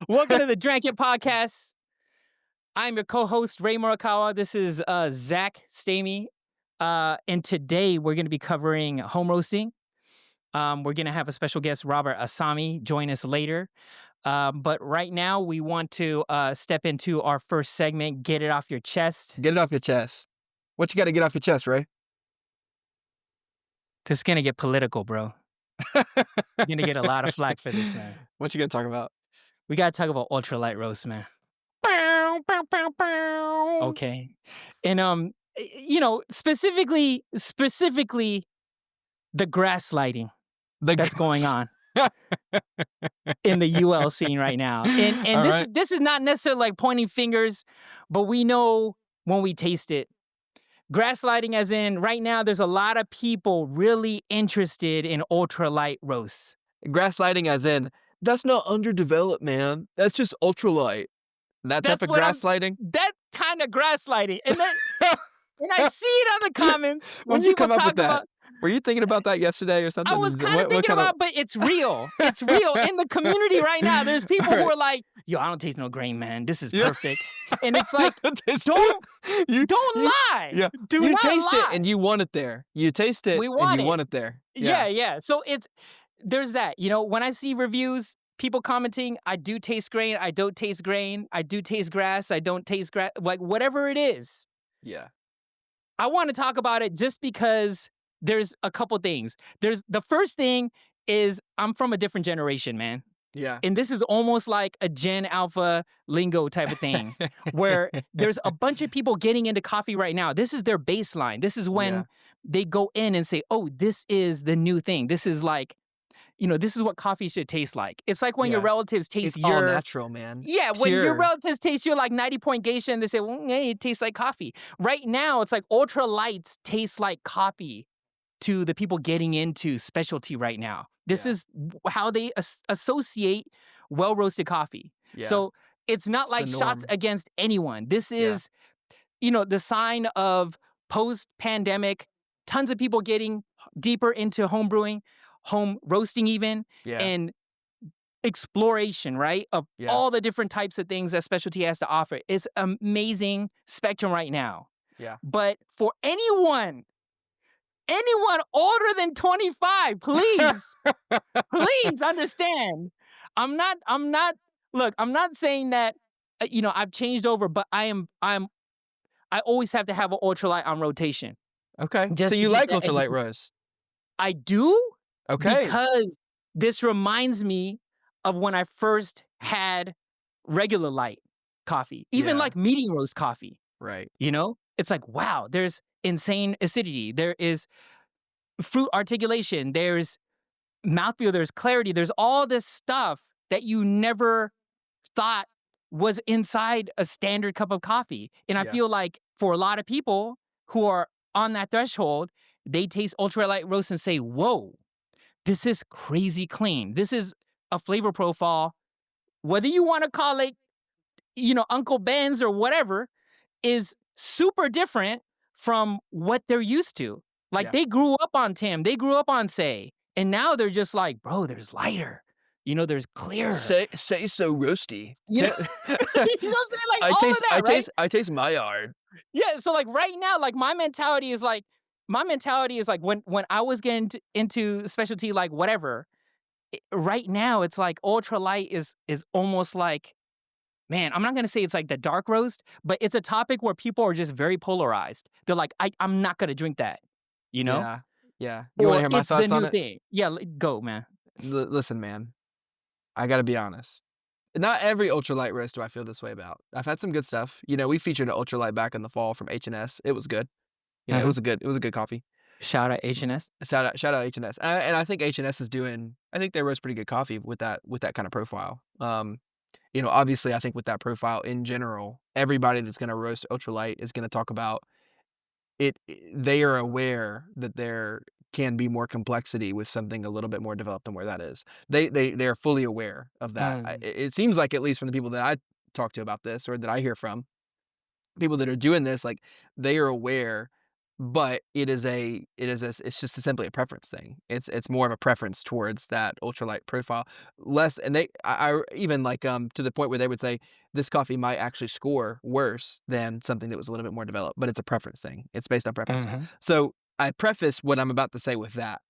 Welcome to the Drank It Podcast. I'm your co-host, Ray Morikawa. This is Zack Stamey. And today we're going to be covering home roasting. We're going to have a special guest, Robert Asami, join us later. But right now we want to step into our first segment, Get It Off Your Chest. Get it off your chest. What you got to get off your chest, Ray? This is going to get political, bro. You're going to get a lot of flack for this, man. What you going to talk about? We got to talk about ultralight roast, man. Okay. And, specifically the grass lighting that's going on in the UL scene right now. And this is not necessarily like pointing fingers, but we know when we taste it. Grass lighting as in right now, there's a lot of people really interested in ultralight roasts. Grass lighting as in, that's not underdeveloped, man. That's just ultralight. That type of grass lighting? That kind of grass lighting. And then when I see it on the comments, when you people come up talk with that? about... Were you thinking about that yesterday or something? I was kind of thinking about, but it's real. It's real. In the community right now, there's people who are like, yo, I don't taste no grain, man. This is perfect. And it's like, don't lie. Yeah. Do you not taste lie. it and you want it there. You taste it and you want it there. Yeah. So there's that. You know, when I see reviews, people commenting, I do taste grain, I don't taste grain, I do taste grass, I don't taste grass, like whatever it is. Yeah. I want to talk about it just because there's a couple things. The first thing is I'm from a different generation, man. Yeah. And this is almost like a Gen Alpha lingo type of thing where there's a bunch of people getting into coffee right now. This is their baseline. This is when they go in and say, oh, this is the new thing. This is like, this is what coffee should taste like. It's like when your relatives taste it's all natural, man. Yeah, when your relatives taste your like 90-point geisha and they say, well, yeah, it tastes like coffee. Right now, it's like ultralights taste like coffee to the people getting into specialty right now. This is how they associate well-roasted coffee. Yeah. So it's not like shots against anyone. This is, the sign of post-pandemic, tons of people getting deeper into home brewing, home roasting even, and exploration, right? Of all the different types of things that specialty has to offer. It's amazing spectrum right now. Yeah. But for anyone older than 25, please understand. I'm not saying that, I've changed over, but I always have to have an ultralight on rotation. Okay. So you like ultralight roast? I do. Okay. Because this reminds me of when I first had regular light coffee, even like medium roast coffee. Right. It's like, wow, there's insane acidity. There is fruit articulation. There's mouthfeel. There's clarity. There's all this stuff that you never thought was inside a standard cup of coffee. And I feel like for a lot of people who are on that threshold, they taste ultralight roast and say, whoa, this is crazy clean. This is a flavor profile, whether you want to call it, Uncle Ben's or whatever, is super different from what they're used to. Like they grew up on Tim, they grew up on Say, and now they're just like, bro, there's lighter. There's clearer. Say so roasty. You know what I'm saying? Like all of that, right? I taste my yard. Yeah, so like right now, like my mentality is like when I was getting into specialty, like whatever, right now it's like ultralight is almost like, man, I'm not going to say it's like the dark roast, but it's a topic where people are just very polarized. They're like, I'm not going to drink that, Yeah. You want to hear my thoughts on it? It's the new thing. Yeah, go, man. Listen, man, I got to be honest. Not every ultralight roast do I feel this way about. I've had some good stuff. We featured an ultralight back in the fall from H&S. It was good. It was a good coffee. Shout out H&S. Shout out H&S. And I think H&S is I think they roast pretty good coffee with that kind of profile. Obviously I think with that profile in general, everybody that's going to roast ultralight is going to talk about it. They are aware that there can be more complexity with something a little bit more developed than where that is. They are fully aware of that. It seems like, at least from the people that I talk to about this or that I hear from, people that are doing this, like they are aware but it's just simply a preference thing. It's more of a preference towards that ultralight profile. Less and I even like, to the point where they would say, "This coffee might actually score worse than something that was a little bit more developed," but it's a preference thing. It's based on preference. Mhm. So, I preface what I'm about to say with that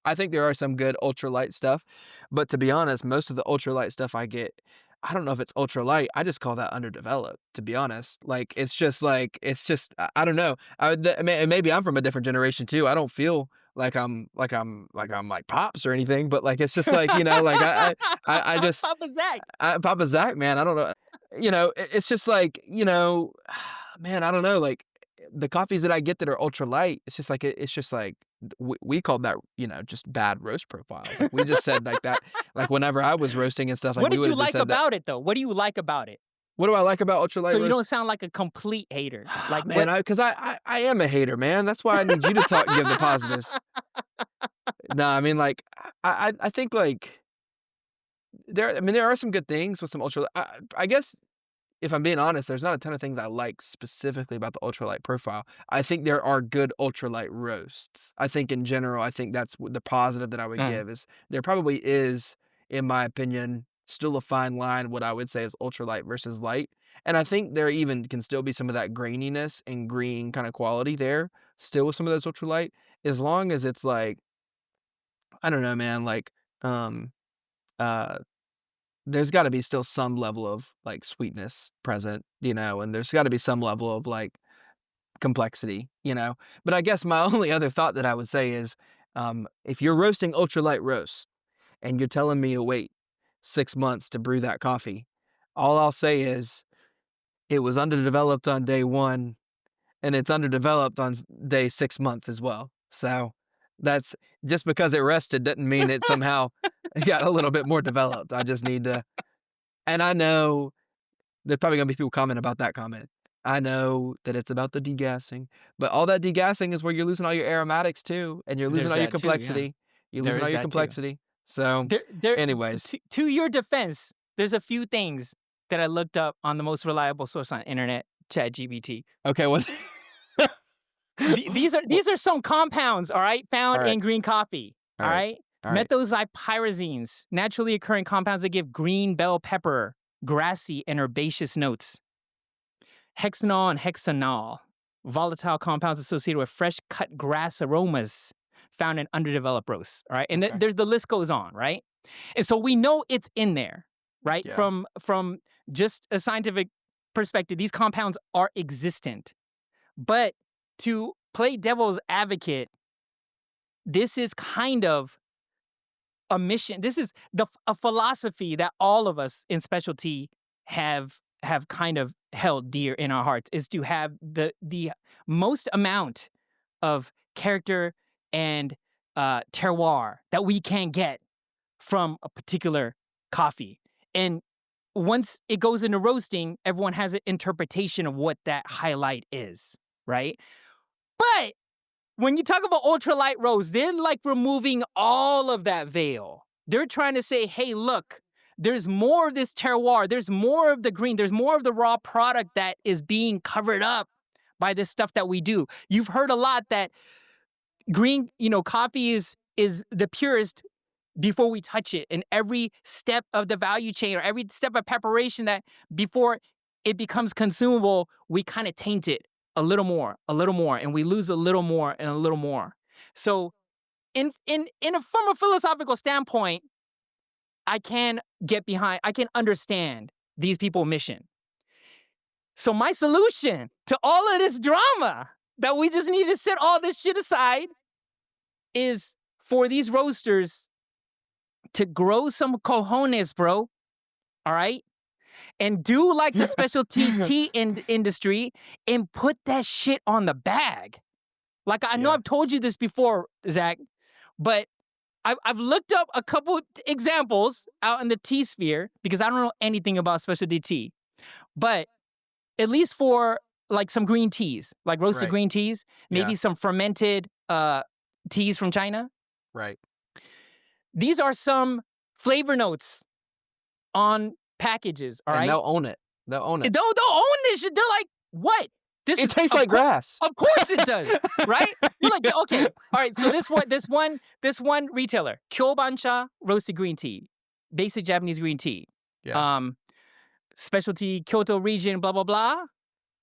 I think there are some good ultralight stuff, but to be honest, most of the ultralight stuff I get, I don't know if it's ultralight, I just call that underdeveloped, to be honest. It's just I don't know. Maybe I'm from a different generation too. I don't feel like I'm like Pops or anything, but, like, it's just like, like, I just Papa Zach. Papa Zach, man, I don't know. It's just like, man, I don't know, like, the coffees that I get that are ultra light, it's just like it's just like we called that, just bad roast profiles. Like we just said like that, like whenever I was roasting and stuff, like What we did would you have just like said that. about it though? What do you like about it? What do I like about ultra light So you roast? don't sound like a complete hater. Like Man, what? because I am a hater, man. That's why I need you to talk and give the positives. No, I mean like I think like there are some good things with some ultra. I guess if I'm being honest, there's not a ton of things I like specifically about the ultralight profile. I think there are good ultralight roasts. I think in general, I think that's the positive that I would Mm. give is there probably is, in my opinion, still a fine line what I would say is ultralight versus light. And I think there even can still be some of that graininess and green kind of quality there still with some of those ultralight, as long as it's like, I don't know, man, like, um, uh, there's gotta be still some level of, like, sweetness present, and there's gotta be some level of, like, complexity. But I guess my only other thought that I would say is, if you're roasting ultralight roasts and you're telling me to wait 6 months to brew that coffee, all I'll say is, it was underdeveloped on day 1, and it's underdeveloped on day 6 month as well. So, that's just because it rested doesn't mean it somehow got a little bit more developed. I just need to and I know there's probably gonna be people comment about that comment. I know that it's about the degassing, but all that degassing is where you're losing all your aromatics too, and you're losing There's all your that too. Yeah, complexity. You're there losing all is your that too. complexity. So, There. anyways, To your defense, there's a few things that I looked up on the most reliable source on internet, ChatGPT. okay, what Wha These are some compounds, all right, found alright, in green coffee, all alright, right? alright, Methylpyrazines, naturally occurring compounds that give green bell pepper, grassy and herbaceous notes. Hexanol and hexanol, volatile compounds associated with fresh cut grass aromas found in underdeveloped roasts, all right? And okay, there's the list goes on, right? And so we know it's in there, right? yeah. From just a scientific perspective, these compounds are existent. But to play devil's advocate, this is kind of a mission. This is a philosophy that all of us in specialty have kind of held dear in our hearts is to have the most amount of character and terroir that we can get from a particular coffee. And once it goes into roasting, everyone has an interpretation of what that highlight is, right? But when you talk about ultralight roast, they're like removing all of that veil. They're trying to say, hey, look, there's more of this terroir, there's more of the green, there's more of the raw product that is being covered up by this stuff that we do. You've heard a lot that green, coffee is the purest before we touch it. And every step of the value chain or every step of preparation that before it becomes consumable, we kind of taint it a little more, and we lose a little more and a little more. So from a philosophical standpoint, I can get behind, I can understand these people's mission. So my solution to all of this drama that we just need to set all this shit aside is for these roasters to grow some cojones, bro. All right? And do like the specialty tea industry and put that shit on the bag. Like, I know Yeah, I've told you this before, Zach, but I've looked up a couple examples out in the tea sphere because I don't know anything about specialty tea. But at least for like some green teas, like roasted right, green teas, yeah, maybe some fermented teas from China, right. these are some flavor notes on packages, all And right? they'll own it. They'll own it. They'll own this shit. They're like, what? This It is tastes like grass. of course it does, right? You're like, okay, all right. So this one retailer, Kyobancha roasted green tea, basic Japanese green tea, Yeah. um, specialty Kyoto region, blah blah blah.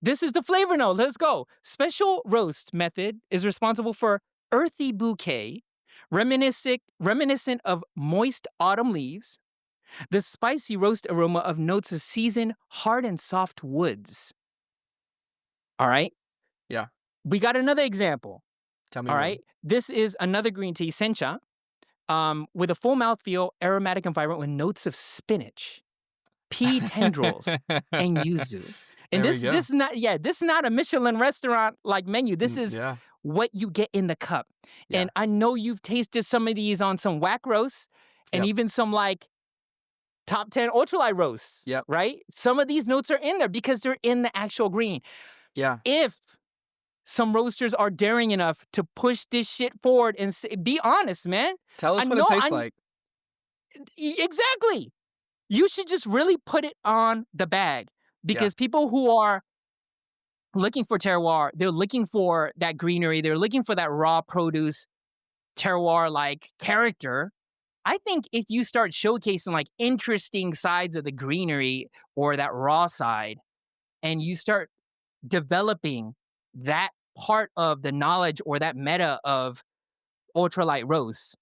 This is the flavor note. Let's go. Special roast method is responsible for earthy bouquet, reminiscent of moist autumn leaves, the spicy roast aroma of notes of seasoned, hard and soft woods. All right. Yeah. We got another example. Tell me All more. right. This is another green tea, sencha, with a full mouthfeel, aromatic environment with notes of spinach, pea tendrils, and yuzu. And There we this go. this is not this is not a Michelin restaurant like menu. This is Yeah. what you get in the cup. Yeah. And I know you've tasted some of these on some whack roasts and Yep. even some like top 10 ultralight roasts. Yep. Right? Some of these notes are in there because they're in the actual green. Yeah. If some roasters are daring enough to push this shit forward and be honest, man. Tell I us what it know tastes like. exactly. You should just really put it on the bag Yeah. because people who are looking for terroir, they're looking for that greenery, they're looking for that raw produce terroir like character. I think if you start showcasing like interesting sides of the greenery or that raw side and you start developing that part of the knowledge or that meta of ultralight roast,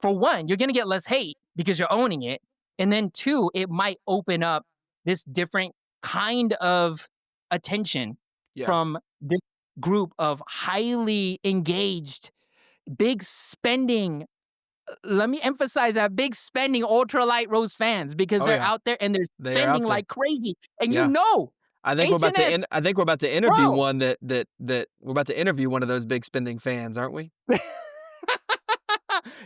for one, you're going to get less hate because you're owning it. And then two, it might open up this different kind of attention Yeah. from this group of highly engaged, big spending. Let me emphasize that big spending ultralight roast fans because Oh they're yeah. out there and they're They are spending out there. like crazy. And Yeah. I think we're about to H&S, I think we're about to interview bro. one that we're about to interview one of those big spending fans, aren't we?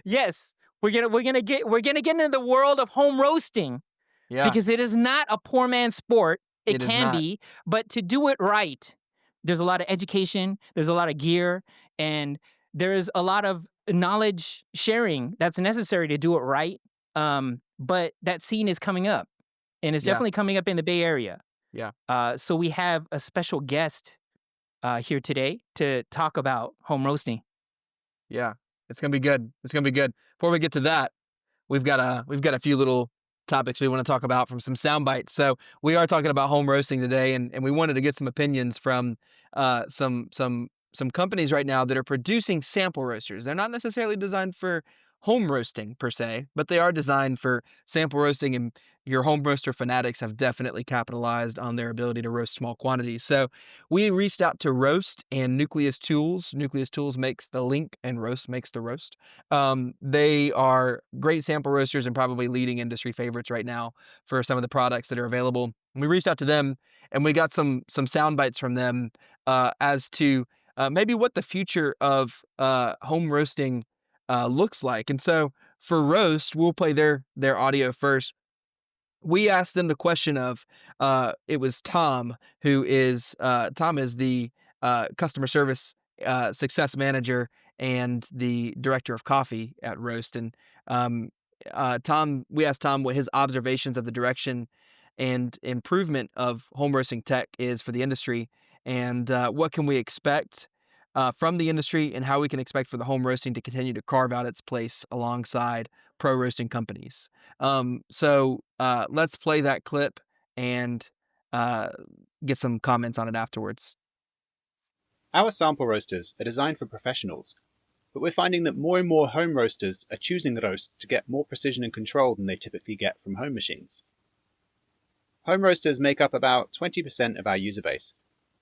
Yes, we're gonna get into the world of home roasting Yeah. because it is not a poor man's sport. It It is can not. be, but to do it right, there's a lot of education, there's a lot of gear, and there's a lot of knowledge sharing that's necessary to do it right. But that scene is coming up, and it's Yeah. definitely coming up in the Bay Area. Yeah. So we have a special guest here today to talk about home roasting. Yeah. It's gonna be good. It's gonna be good. Before we get to that, we've got a few little topics we want to talk about from some sound bites. So we are talking about home roasting today, and we wanted to get some opinions from some companies right now that are producing sample roasters. They're not necessarily designed for home roasting per se, but they are designed for sample roasting, and your home roaster fanatics have definitely capitalized on their ability to roast small quantities. So we reached out to Roest and Nucleus Tools. Nucleus Tools makes the Link, and Roest makes the Roast. They are great sample roasters and probably leading industry favorites right now for some of the products that are available. We reached out to them and we got some sound bites from them as to maybe what the future of home roasting looks like. And so for Roest, we'll play their audio first. We asked them the question of it was Tom, who is Tom is the customer service success manager and the director of coffee at Roest. And Tom, we asked Tom what his observations of the direction and improvement of home roasting tech is for the industry, and what can we expect from the industry, and how we can expect for the home roasting to continue to carve out its place alongside pro roasting companies. So let's play that clip and uh, get some comments on it afterwards. Our sample roasters are designed for professionals, but we're finding that more and more home roasters are choosing Roest to get more precision and control than they typically get from home machines. Home roasters make up about 20% of our user base,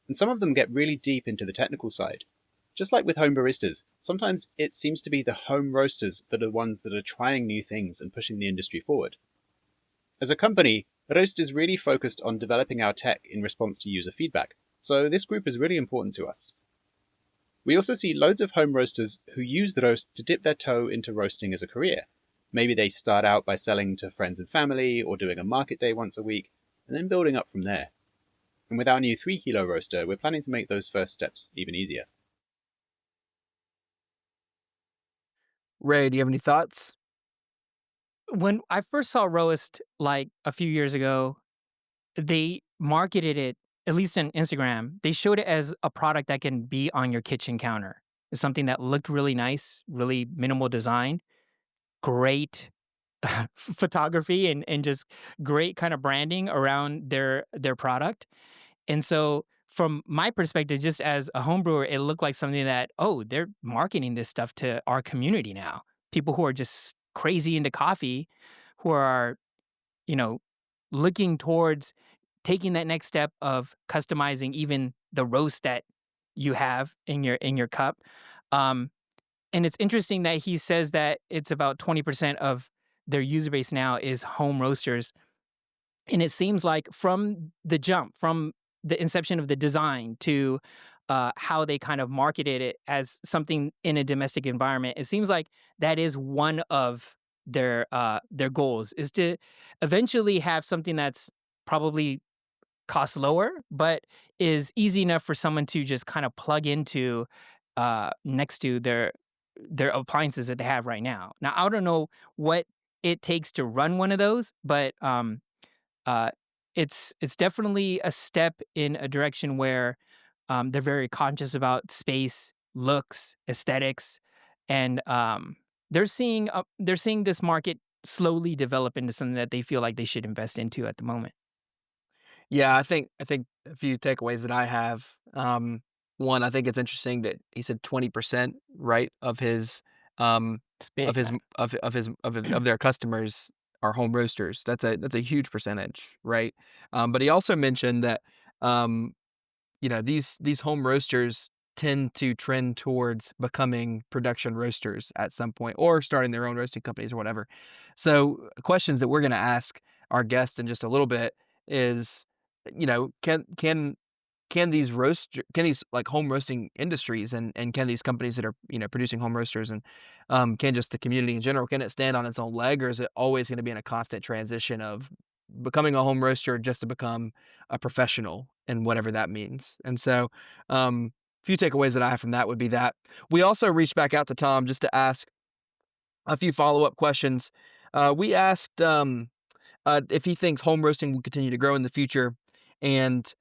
and some of them get really deep into the technical side. Just like with home baristas, sometimes it seems to be the home roasters that are the ones that are trying new things and pushing the industry forward. As a company, Roest is really focused on developing our tech in response to user feedback, so this group is really important to us. We also see loads of home roasters who use the Roest to dip their toe into roasting as a career. Maybe they start out by selling to friends and family or doing a market day once a week, and then building up from there. And with our new 3 kilo roaster, we're planning to make those first steps even easier. Ray, do you have any thoughts? When I first saw Roest like a few years ago, they marketed it at least in Instagram, they showed it as a product that can be on your kitchen counter. It's something that looked really nice, really minimal design, great photography, and just great kind of branding around their product. And so from my perspective, just as a home brewer, it looked like something that, oh, they're marketing this stuff to our community now. People who are just crazy into coffee, who are, you know, looking towards taking that next step of customizing even the roast that you have in your cup. Um, and it's interesting that he says that it's about 20% of their user base now is home roasters. And it seems like from the jump, from the inception of the design to how they kind of marketed it as something in a domestic environment, it seems like that is one of their goals, is to eventually have something that's probably costs lower, but is easy enough for someone to just kind of plug into next to their appliances that they have right now. Now, I don't know what it takes to run one of those, but uh, it's definitely a step in a direction where they're very conscious about space, looks, aesthetics, and they're seeing this market slowly develop into something that they feel like they should invest into at the moment. Yeah, I think a few takeaways that I have. One, I think it's interesting that he said 20%, right, It's of big, his man. of their customers are home roasters. That's a huge percentage, right? But he also mentioned that um, these home roasters tend to trend towards becoming production roasters at some point or starting their own roasting companies or whatever. So, questions that we're going to ask our guest in just a little bit is, can these like home roasting industries and can these companies that are producing home roasters and can just the community in general, can it stand on its own leg, or is it always going to be in a constant transition of becoming a home roaster just to become a professional and whatever that means? And so a few takeaways that I have from that would be that we also reached back out to Tom just to ask a few follow-up questions. We asked if he thinks home roasting will continue to grow in the future, and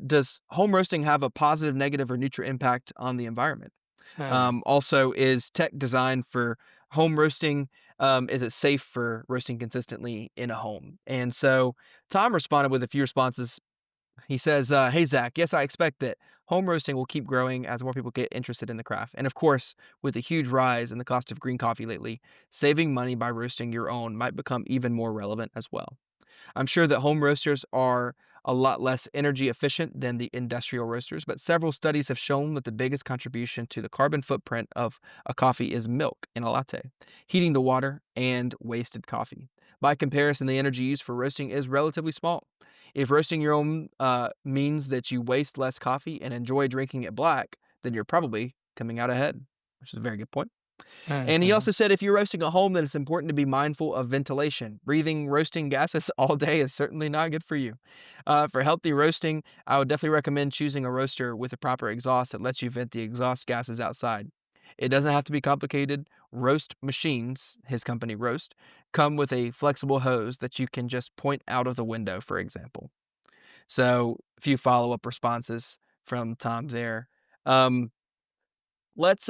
does home roasting have a positive, negative, or neutral impact on the environment? Hmm. Also, is tech designed for home roasting? Is it safe for roasting consistently in a home? And so Tom responded with a few responses. He says, "Hey Zach, yes, I expect that home roasting will keep growing as more people get interested in the craft. And of course, with a huge rise in the cost of green coffee lately, saving money by roasting your own might become even more relevant as well. I'm sure that home roasters are a lot less energy efficient than the industrial roasters, but several studies have shown that the biggest contribution to the carbon footprint of a coffee is milk in a latte, heating the water, and wasted coffee. By comparison, the energy used for roasting is relatively small. If roasting your own means that you waste less coffee and enjoy drinking it black, then you're probably coming out ahead," which is a very good point. And he Mhm. also said if you're roasting at home, then it's important to be mindful of ventilation. Breathing roasting gases all day is certainly not good for you. For healthy roasting, I would definitely recommend choosing a roaster with a proper exhaust that lets you vent the exhaust gases outside. It doesn't have to be complicated. Roast machines, his company Roest, come with a flexible hose that you can just point out of the window, for example. So, a few follow-up responses from Tom there. Um, let's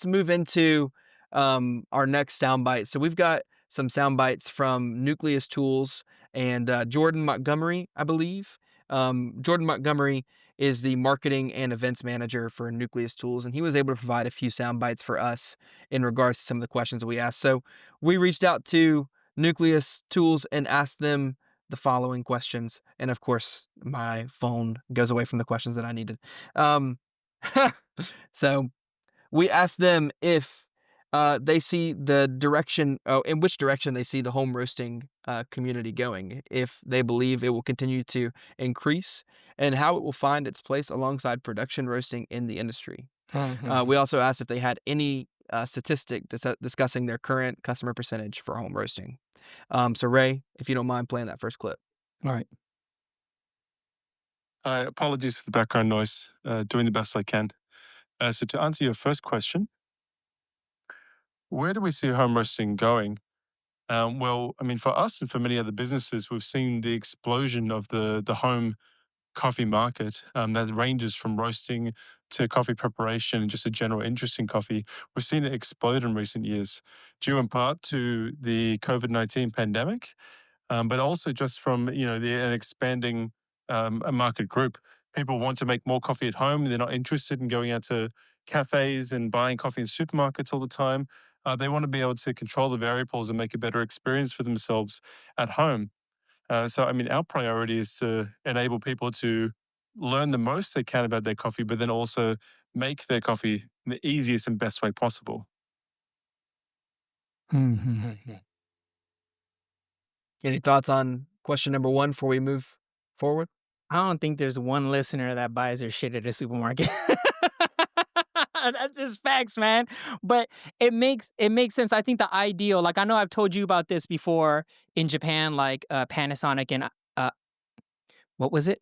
move into our next soundbite. So we've got some sound bites from Nucleus Tools and Jordan Montgomery, I believe. Jordan Montgomery is the marketing and events manager for Nucleus Tools, and he was able to provide a few sound bites for us in regards to some of the questions that we asked. So we reached out to Nucleus Tools and asked them the following questions, and of course, my phone goes away from the questions that I needed. Um, so we asked them if they see the direction, in which direction they see the home roasting community going, if they believe it will continue to increase, and how it will find its place alongside production roasting in the industry. Mhm. We also asked if they had any statistic discussing their current customer percentage for home roasting. So, Ray, if you don't mind playing that first clip. All right. Apologies for the background noise. Doing the best I can. So to answer your first question, where do we see home roasting going? Well, I mean, for us and for many other businesses, we've seen the explosion of the home coffee market that ranges from roasting to coffee preparation and just a general interest in coffee. We've seen it explode in recent years, due in part to the COVID-19 pandemic, but also just from an expanding a market group. People want to make more coffee at home. They're not interested in going out to cafes and buying coffee in supermarkets all the time. They want to be able to control the variables and make a better experience for themselves at home. So, I mean, our priority is to enable people to learn the most they can about their coffee, but then also make their coffee the easiest and best way possible. Any thoughts on question number 1 before we move forward? I don't think there's one listener that buys their shit at a supermarket. That's just facts, man. But it makes sense. I think the ideal, like I know I've told you about this before in Japan, like Panasonic and what was it?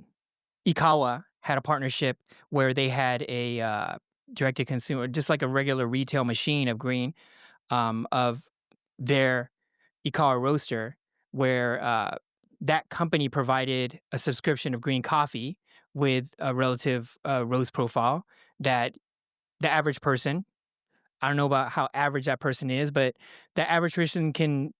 Ikawa had a partnership where they had a direct to consumer, just like a regular retail machine of green, of their Ikawa roaster, where that company provided a subscription of green coffee with a relative roast profile that the average person, I don't know about how average that person is, but the average person can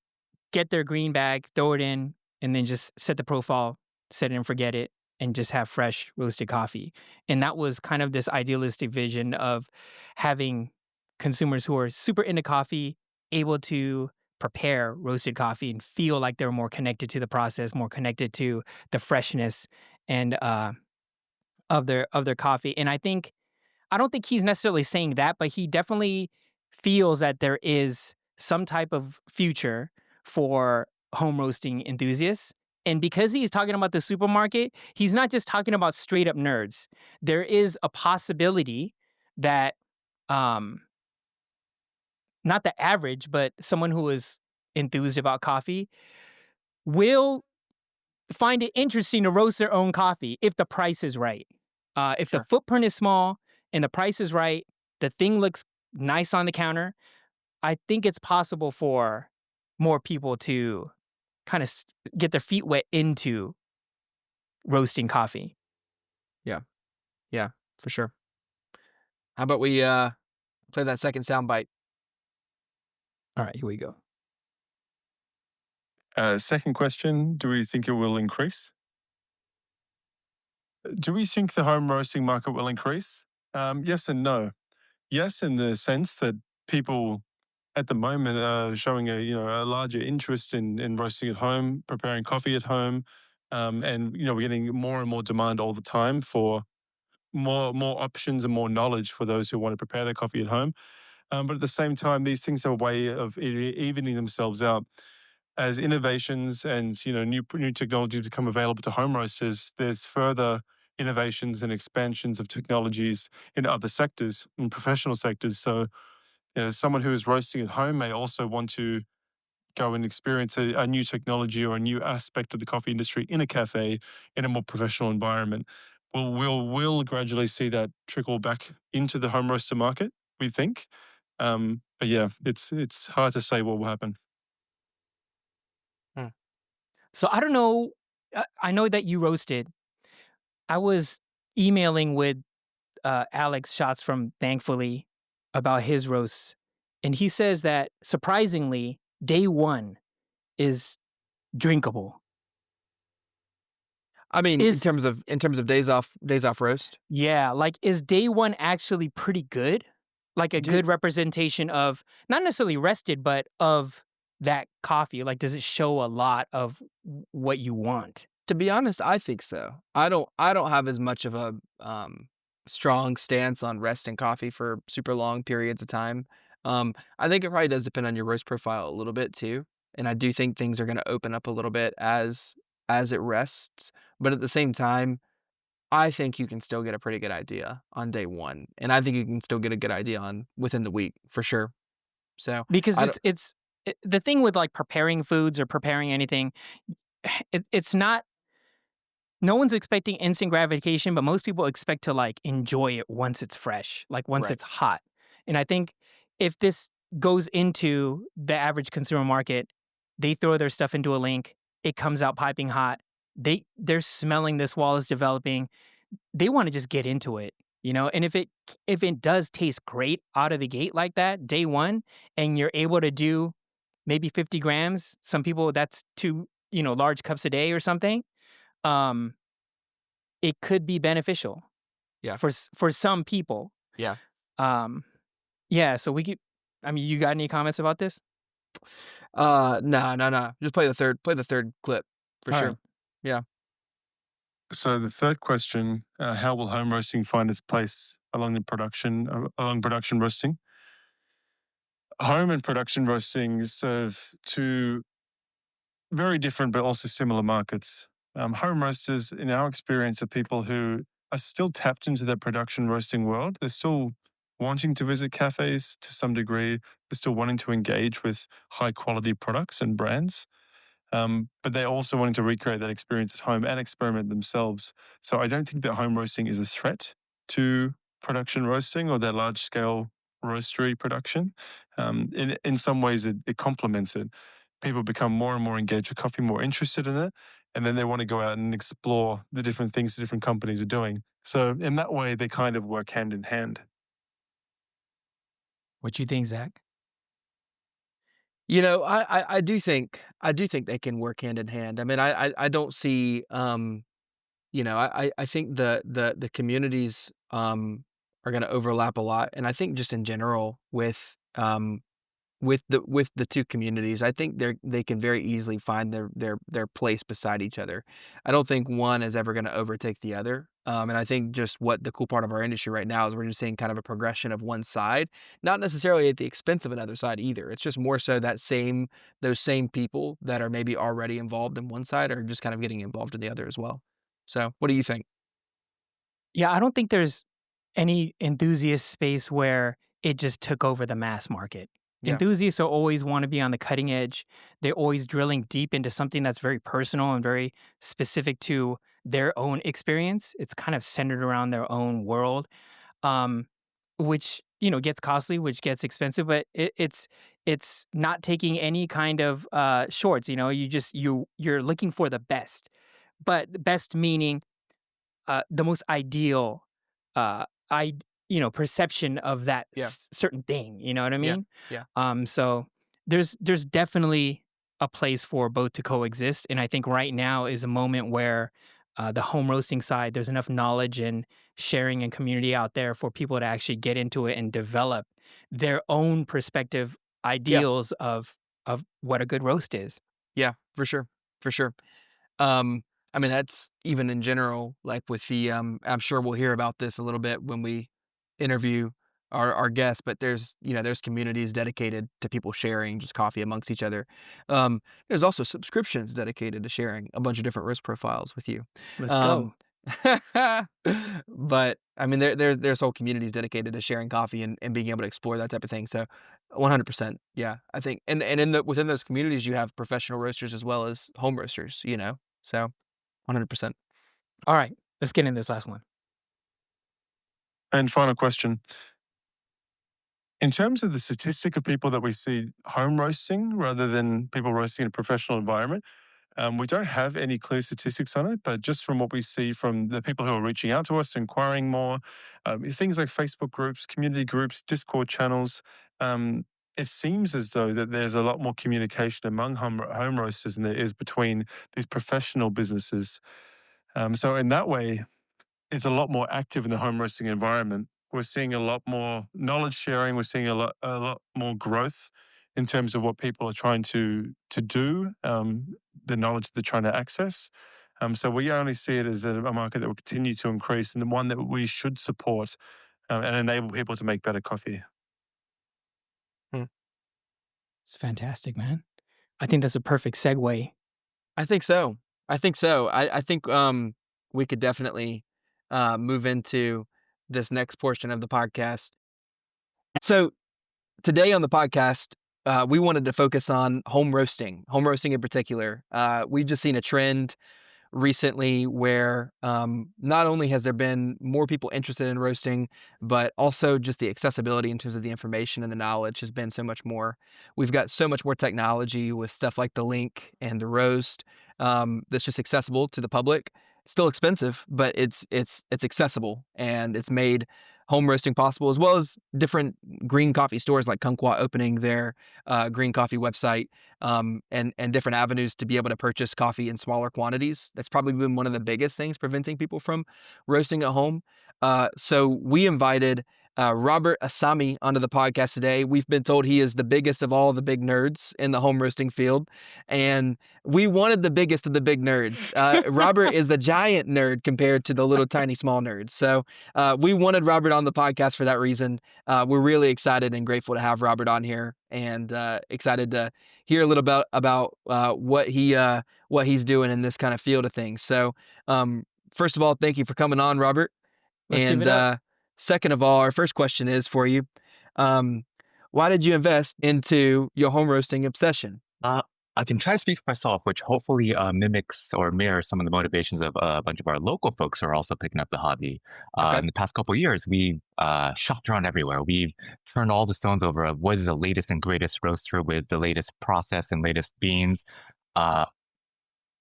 get their green bag, throw it in, and then just set the profile, set it and forget it, and just have fresh roasted coffee. And that was kind of this idealistic vision of having consumers who are super into coffee able to prepare roasted coffee and feel like they're more connected to the process, more connected to the freshness and of their coffee. And I don't think he's necessarily saying that, but he definitely feels that there is some type of future for home roasting enthusiasts. And because he's talking about the supermarket, he's not just talking about straight up nerds. There is a possibility that um not the average, but someone who is enthused about coffee will find it interesting to roast their own coffee if the price is right. If the Sure. footprint is small and the price is right, the thing looks nice on the counter, I think it's possible for more people to kind of get their feet wet into roasting coffee. Yeah. Yeah, for sure. How about we play that second soundbite? All right, here we go. Second question, do we think it will increase? Do we think the home roasting market will increase? Yes and no. Yes, in the sense that people at the moment are showing a larger interest in roasting at home, preparing coffee at home, and we're getting more and more demand all the time for more options and more knowledge for those who want to prepare their coffee at home. But at the same time, these things are a way of evening themselves out. As innovations and new technologies become available to home roasters, there's further innovations and expansions of technologies in other sectors, in professional sectors. So, someone who is roasting at home may also want to go and experience a new technology or a new aspect of the coffee industry in a cafe in a more professional environment. We'll gradually see that trickle back into the home roaster market, we think. But yeah, it's hard to say what will happen. So I don't know. I know that you roasted. I was emailing with Alex Shots from Thankfully about his roasts, and he says that surprisingly, day one is drinkable. I mean, Is in terms of days off roast. Yeah, like is day one actually pretty good? Like a Do you, good representation of not necessarily rested, but of that coffee. Like, does it show a lot of what you want? to be honest, I think so. I don't have as much of a strong stance on resting coffee for super long periods of time. I think it probably does depend on your roast profile a little bit too, and I do think things are going to open up a little bit as it rests. But at the same time, I think you can still get a pretty good idea on day one, and I think you can still get a good idea on within the week for sure. So Because I don't. the thing with like preparing foods or preparing anything, it's not. No one's expecting instant gratification, but most people expect to like enjoy it once it's fresh, like once Right. it's hot. And I think if this goes into the average consumer market, they throw their stuff into a link, it comes out piping hot. they're smelling this wall is developing. They want to just get into it, and if it does taste great out of the gate like that day one, and you're able to do maybe 50 grams, some people that's two large cups a day or something, um it could be beneficial Yeah. for some people. Yeah. um yeah, so we could, I mean, you got any comments about this? No. Just play the third clip for All sure. right. Yeah. So the third question: how will home roasting find its place along production roasting? Home and production roasting serve two very different but also similar markets. Home roasters, in our experience, are people who are still tapped into their production roasting world. They're still wanting to visit cafes to some degree. They're still wanting to engage with high quality products and brands. But they're also wanting to recreate that experience at home and experiment themselves. So I don't think that home roasting is a threat to production roasting or their large scale roastery production. In some ways, it complements it. People become more and more engaged with coffee, more interested in it, and then they want to go out and explore the different things the different companies are doing. So in that way, they kind of work hand in hand. What you think, Zach? I do think they can work hand in hand. I mean, I don't see, I think the communities, are gonna overlap a lot, and I think just in general with the two communities, I think they can very easily find their place beside each other. I don't think one is ever gonna overtake the other, and I think just what the cool part of our industry right now is we're just seeing kind of a progression of one side, not necessarily at the expense of another side either. It's just more so those same people that are maybe already involved in one side are just kind of getting involved in the other as well. So, what do you think? Yeah, I don't think there's any enthusiast space where it just took over the mass market. Yeah. Enthusiasts are always want to be on the cutting edge. They're always drilling deep into something that's very personal and very specific to their own experience. It's kind of centered around their own world, um, which gets costly, which gets expensive. But it's not taking any kind of shorts. You're looking for the best, but the best meaning the most ideal, I perception of that Yeah. certain thing. You know what I Yeah. mean? Yeah. So there's definitely a place for both to coexist, and I think right now is a moment where the home roasting side, there's enough knowledge and sharing and community out there for people to actually get into it and develop their own perspective Yeah. ideals of what a good roast is. Yeah, for sure. For sure. Um, I mean, that's even in general, like with I'm sure we'll hear about this a little bit when we interview our guests, but there's communities dedicated to people sharing just coffee amongst each other. There's also subscriptions dedicated to sharing a bunch of different risk profiles with you. Let's Um, go. but I mean, there's whole communities dedicated to sharing coffee and being able to explore that type of thing. So 100%. Yeah, I think, and within those communities, you have professional roasters as well as home roasters, so 100%. All right, let's get in this last one. And final question: in terms of the statistic of people that we see home roasting rather than people roasting in a professional environment, we don't have any clear statistics on it, but just from what we see from the people who are reaching out to us, inquiring more, things like Facebook groups, community groups, Discord channels, it seems as though that there's a lot more communication among home roasters than there is between these professional businesses. So in that way, it's a lot more active in the home roasting environment. We're seeing a lot more knowledge sharing. We're seeing a lot more growth in terms of what people are trying to do, the knowledge they're trying to access. So we only see it as a market that will continue to increase and the one that we should support and enable people to make better coffee. Hmm. It's fantastic, man. I think that's a perfect segue. I think so. I think we could definitely move into this next portion of the podcast. So today on the podcast, we wanted to focus on home roasting in particular. We've just seen a trend recently where not only has there been more people interested in roasting, but also just the accessibility in terms of the information and the knowledge has been so much more. We've got so much more technology with stuff like the Link and the Roest. that's just accessible to the public. It's still expensive, but it's accessible, and it's made home roasting possible, as well as different green coffee stores like Kumquat opening their green coffee website, and different avenues to be able to purchase coffee in smaller quantities. That's probably been one of the biggest things preventing people from roasting at home. So we invited Robert Asami onto the podcast today. We've been told he is the biggest of all the big nerds in the home roasting field, and we wanted the biggest of the big nerds. Robert is a giant nerd compared to the little tiny small nerds. So we wanted Robert on the podcast for that reason. We're really excited and grateful to have Robert on here, and excited to hear a little bit about what he's doing in this kind of field of things. So first of all, thank you for coming on, Robert. Let's give And it up. second of all, our first question is for you. Why did you invest into your home roasting obsession? I can try to speak for myself, which hopefully mimics or mirrors some of the motivations of a bunch of our local folks who are also picking up the hobby. Okay. In the past couple of years, we've shopped around everywhere. We've turned all the stones over of what is the latest and greatest roaster with the latest process and latest beans.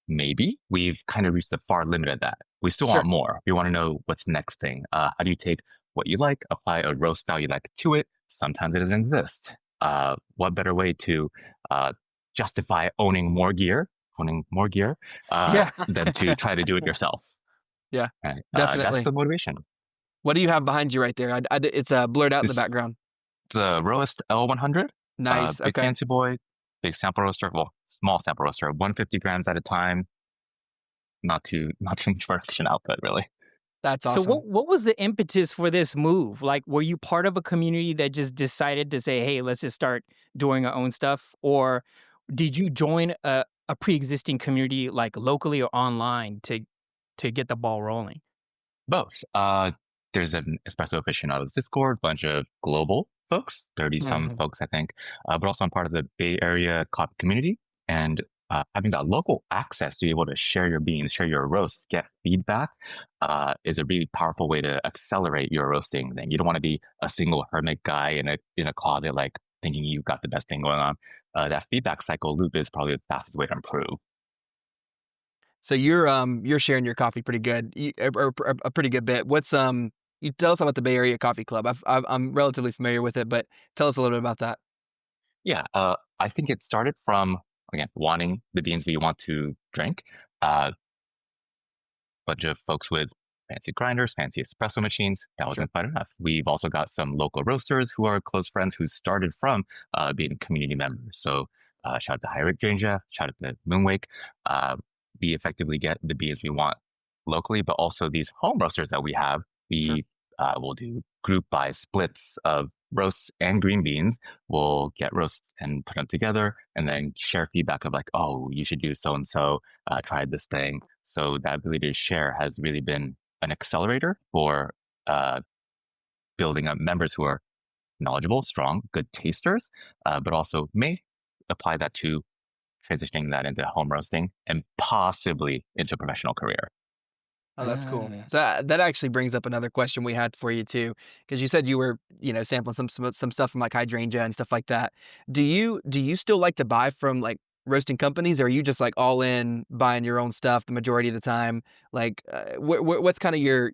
Maybe we've kind of reached the far limit of that. We still Sure. want more. We want to know what's the next thing. How do you take what you like, apply a roast style you like to it? Sometimes it doesn't exist. What better way to justify owning more gear Yeah. than to try to do it yourself? Yeah, Right? definitely. That's the motivation. What do you have behind you right there? It's blurred out in the This- background. The Roest L100. Nice. Big Okay. fancy boy, big sample roaster. Well, small sample roaster, 150 grams at a time. Not too much production output, really. That's awesome. So what was the impetus for this move? Like, were you part of a community that just decided to say, hey, let's just start doing our own stuff? Or did you join a pre-existing community like locally or online to get the ball rolling? Both. There's an espresso aficionados Discord, bunch of global folks, 30-some folks, I think. But also I'm part of the Bay Area coffee community. And having that local access to be able to share your beans, share your roasts, get feedback is a really powerful way to accelerate your roasting thing. You don't want to be a single hermit guy in a closet, like thinking you've got the best thing going on. That feedback cycle loop is probably the fastest way to improve. So you're sharing your coffee pretty good, or a pretty good bit. What's you tell us about the Bay Area Coffee Club. I'm relatively familiar with it, but tell us a little bit about that. Yeah, I think it started from, again, wanting the beans we want to drink. Bunch of folks with fancy grinders, fancy espresso machines. That wasn't quite enough. We've also got some local roasters who are close friends who started from being community members. So shout out to Hyrick Janja, shout out to Moonwake. We effectively get the beans we want locally, but also these home roasters that we have. We will do group by splits of roasts and green beans. We'll get roasts and put them together and then share feedback of like, oh, you should do so-and-so, tried this thing. So that ability to share has really been an accelerator for building up members who are knowledgeable, strong, good tasters, but also may apply that to transitioning that into home roasting and possibly into a professional career. Oh, that's cool. Ah. So that actually brings up another question we had for you too, because you said you were, sampling some stuff from like hydrangea and stuff like that. Do you still like to buy from like roasting companies, or are you just like all in buying your own stuff the majority of the time? Like, what's kind of your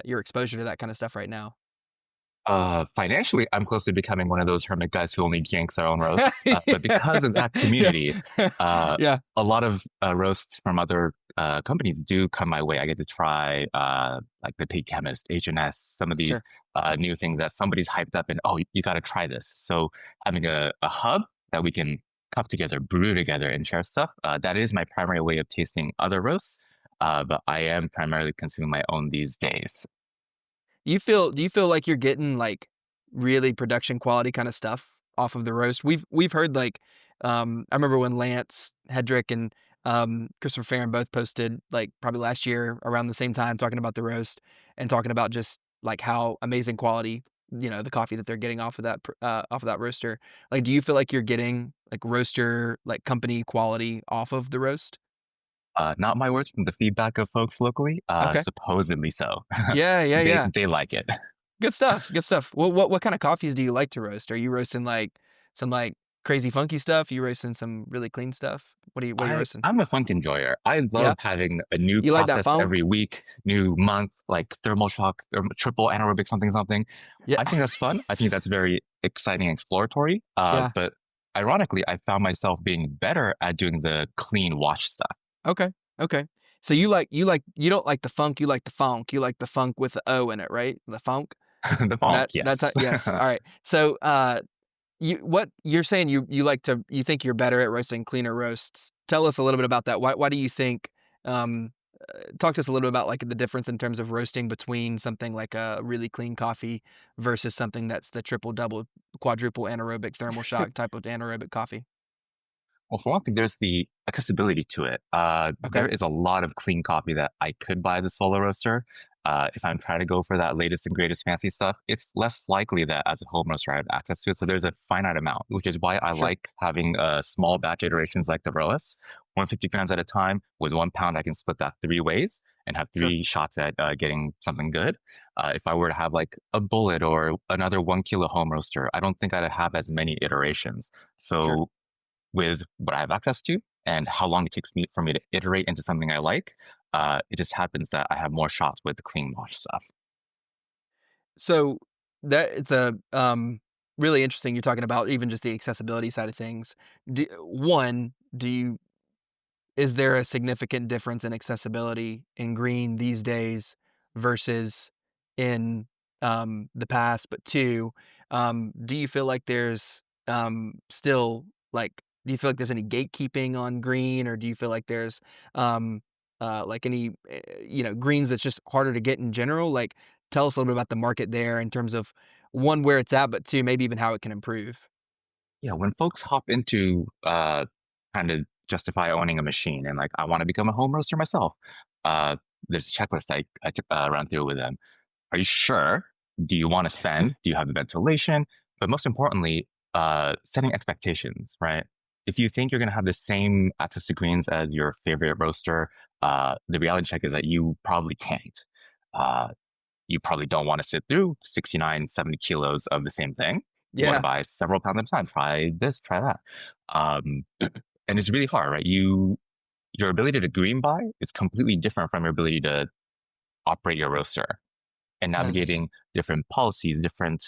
exposure to that kind of stuff right now? Financially, I'm close to becoming one of those hermit guys who only yanks their own roasts. But because of that community, Yeah. a lot of roasts from other companies do come my way. I get to try like the Pig Chemist, H&S, some of these Sure. new things that somebody's hyped up and, oh, you got to try this. So having a hub that we can cup together, brew together, and share stuff, that is my primary way of tasting other roasts. But I am primarily consuming my own these days. Do you feel like you're getting like really production quality kind of stuff off of the roast? We've heard like I remember when Lance Hedrick and Christopher Farron both posted like probably last year around the same time talking about the roast and talking about just like how amazing quality the coffee that they're getting off of that roaster. Like, do you feel like you're getting like roaster like company quality off of the roast? Not my words, from the feedback of folks locally. Okay. Supposedly so. Yeah. They like it. Good stuff. Well, what kind of coffees do you like to roast? Are you roasting like some like crazy funky stuff? You roasting some really clean stuff? What are you roasting? I'm a funk enjoyer. I Yeah? love having a new You like that process funk? every week, new month, like thermal shock, triple anaerobic something something. Yeah. I think that's fun. I think that's very exciting and exploratory. Yeah. But ironically, I found myself being better at doing the clean wash stuff. Okay. So you don't like the funk, you like the funk. You like the funk with the O in it, right? The funk? The funk, That's how, yes. yes. All right. So what you're saying you think you're better at roasting cleaner roasts. Tell us a little bit about that. Why do you think talk to us a little bit about like the difference in terms of roasting between something like a really clean coffee versus something that's the triple, double, quadruple anaerobic thermal shock type of anaerobic coffee? Well, for one thing, there's the accessibility to it. There is a lot of clean coffee that I could buy as a solo roaster. If I'm trying to go for that latest and greatest fancy stuff, it's less likely that as a home roaster I have access to it. So there's a finite amount, which is why I like having small batch iterations like the Roest, 150 grams at a time. With 1 pound, I can split that 3 ways and have 3 shots at getting something good. If I were to have like a bullet or another 1 kilo home roaster, I don't think I'd have as many iterations. So with what I have access to and how long it takes for me to iterate into something I like, it just happens that I have more shots with the clean wash stuff. So that it's a really interesting. You're talking about even just the accessibility side of things. Is there a significant difference in accessibility in green these days versus in the past? But 2, do you feel like there's still like do you feel like there's any gatekeeping on green, or do you feel like there's like any greens that's just harder to get in general? Like, tell us a little bit about the market there in terms of 1, where it's at, but 2, maybe even how it can improve. Yeah, when folks hop into trying to justify owning a machine and like, I want to become a home roaster myself, there's a checklist I took run through with them. Are you sure? Do you want to spend? Do you have the ventilation? But most importantly, setting expectations, right? If you think you're going to have the same access to greens as your favorite roaster, the reality check is that you probably can't. You probably don't want to sit through 69, 70 kilos of the same thing. You want to buy several pounds at a time. Try this, try that. And it's really hard, right? Your ability to green buy is completely different from your ability to operate your roaster. And navigating different policies, different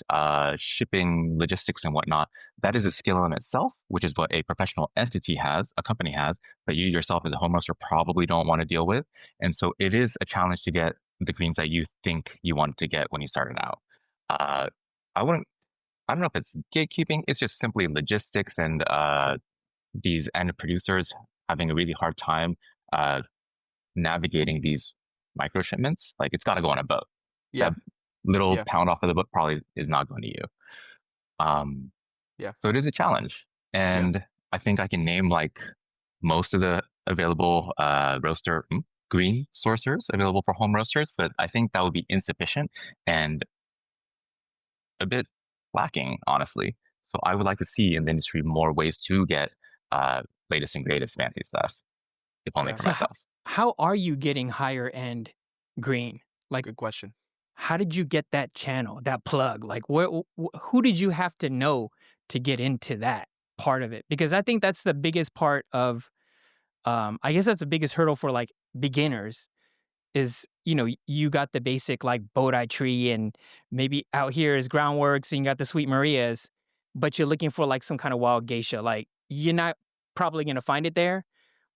shipping logistics and whatnot, that is a skill in itself, which is what a professional entity has, a company has, but you yourself as a home roaster probably don't want to deal with. And so it is a challenge to get the greens that you think you want to get when you started out. I don't know if it's gatekeeping, it's just simply logistics and these end producers having a really hard time navigating these micro shipments. Like, it's got to go on a boat. That little pound off of the boat probably is not going to you. So it is a challenge. And I think I can name like most of the available green sourcers available for home roasters, but I think that would be insufficient and a bit lacking, honestly. So I would like to see in the industry more ways to get latest and greatest fancy stuff, if only for myself. How are you getting higher end green? Like, good question. How did you get that channel, that plug? Like, who did you have to know to get into that part of it? Because I think that's the biggest part of, I guess that's the biggest hurdle for like beginners is, you got the basic like Bodhi tree and maybe out here is Groundworks and you got the Sweet Marias, but you're looking for like some kind of wild geisha. Like, you're not probably going to find it there.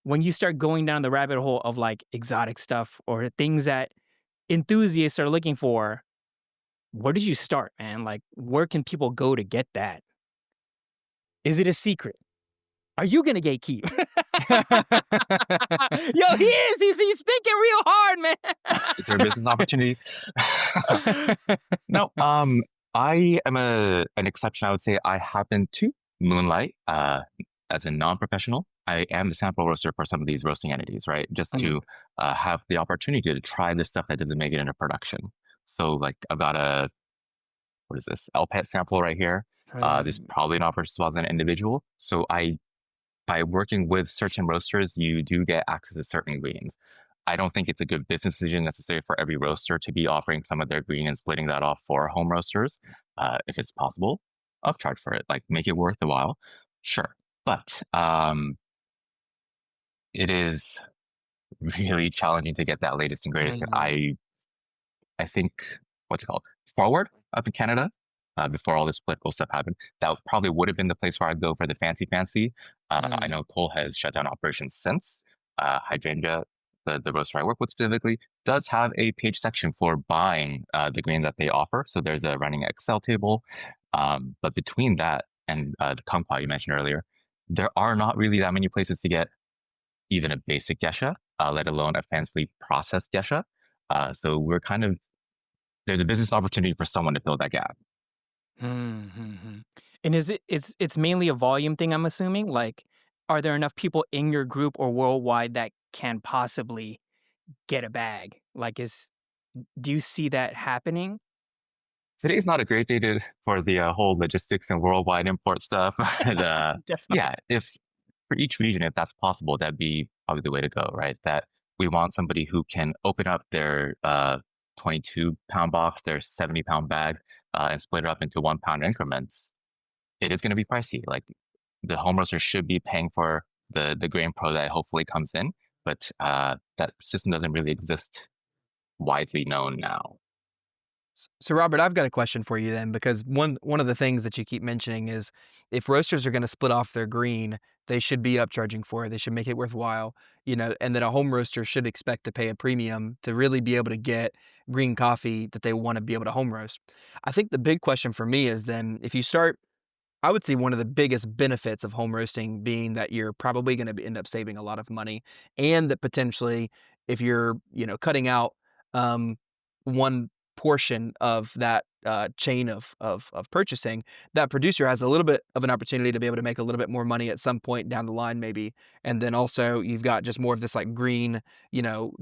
When you start going down the rabbit hole of like exotic stuff or things that enthusiasts are looking for, where did you start, man? Like, where can people go to get that? Is it a secret? Are you gonna gatekeep? Yo, he is. He's thinking real hard, man. Is there a business opportunity? No. I am an exception. I would say I happen to moonlight as a non-professional. I am the sample roaster for some of these roasting entities, right? Just to have the opportunity to try this stuff that doesn't make it into production. So, like, I've got what is this? LPET sample right here. This is probably not purchasable as an individual. So by working with certain roasters, you do get access to certain greens. I don't think it's a good business decision necessary for every roaster to be offering some of their green and splitting that off for home roasters. If it's possible, upcharge for it, like make it worth the while. Sure. But it is really challenging to get that latest and greatest. Mhm. I think what's it called? Forward up in Canada, before all this political stuff happened. That probably would have been the place where I'd go for the fancy. I know Cole has shut down operations since. Hydrangea, the roaster I work with specifically, does have a page section for buying the grain that they offer. So there's a running Excel table. But between that and the kumquat you mentioned earlier, there are not really that many places to get even a basic gesha, let alone a fancily processed gesha. So we're kind of there's a business opportunity for someone to fill that gap. Mm-hmm. And it's mainly a volume thing, I'm assuming? Like, are there enough people in your group or worldwide that can possibly get a bag? Like, do you see that happening? Today's not a great day for the whole logistics and worldwide import stuff. But Definitely. yeah, if for each region, if that's possible, that'd be probably the way to go, right? That we want somebody who can open up their 22-pound box, their 70-pound bag, and split it up into 1 pound increments. It is going to be pricey. Like the home roaster should be paying for the grain pro that hopefully comes in, but that system doesn't really exist widely known now. So Robert, I've got a question for you then, because one of the things that you keep mentioning is if roasters are going to split off their green, they should be upcharging for it. They should make it worthwhile, and then a home roaster should expect to pay a premium to really be able to get green coffee that they want to be able to home roast. I think the big question for me is then if you start I would say one of the biggest benefits of home roasting being that you're probably going to end up saving a lot of money, and that potentially, if you're, cutting out um, one portion of that chain of purchasing, that producer has a little bit of an opportunity to be able to make a little bit more money at some point down the line, maybe. And then also you've got just more of this like green,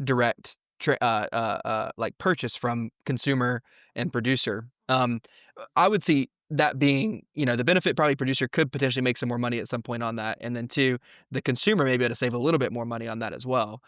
direct like purchase from consumer and producer. I would see that being, the benefit probably producer could potentially make some more money at some point on that. And then two, the consumer may be able to save a little bit more money on that as well,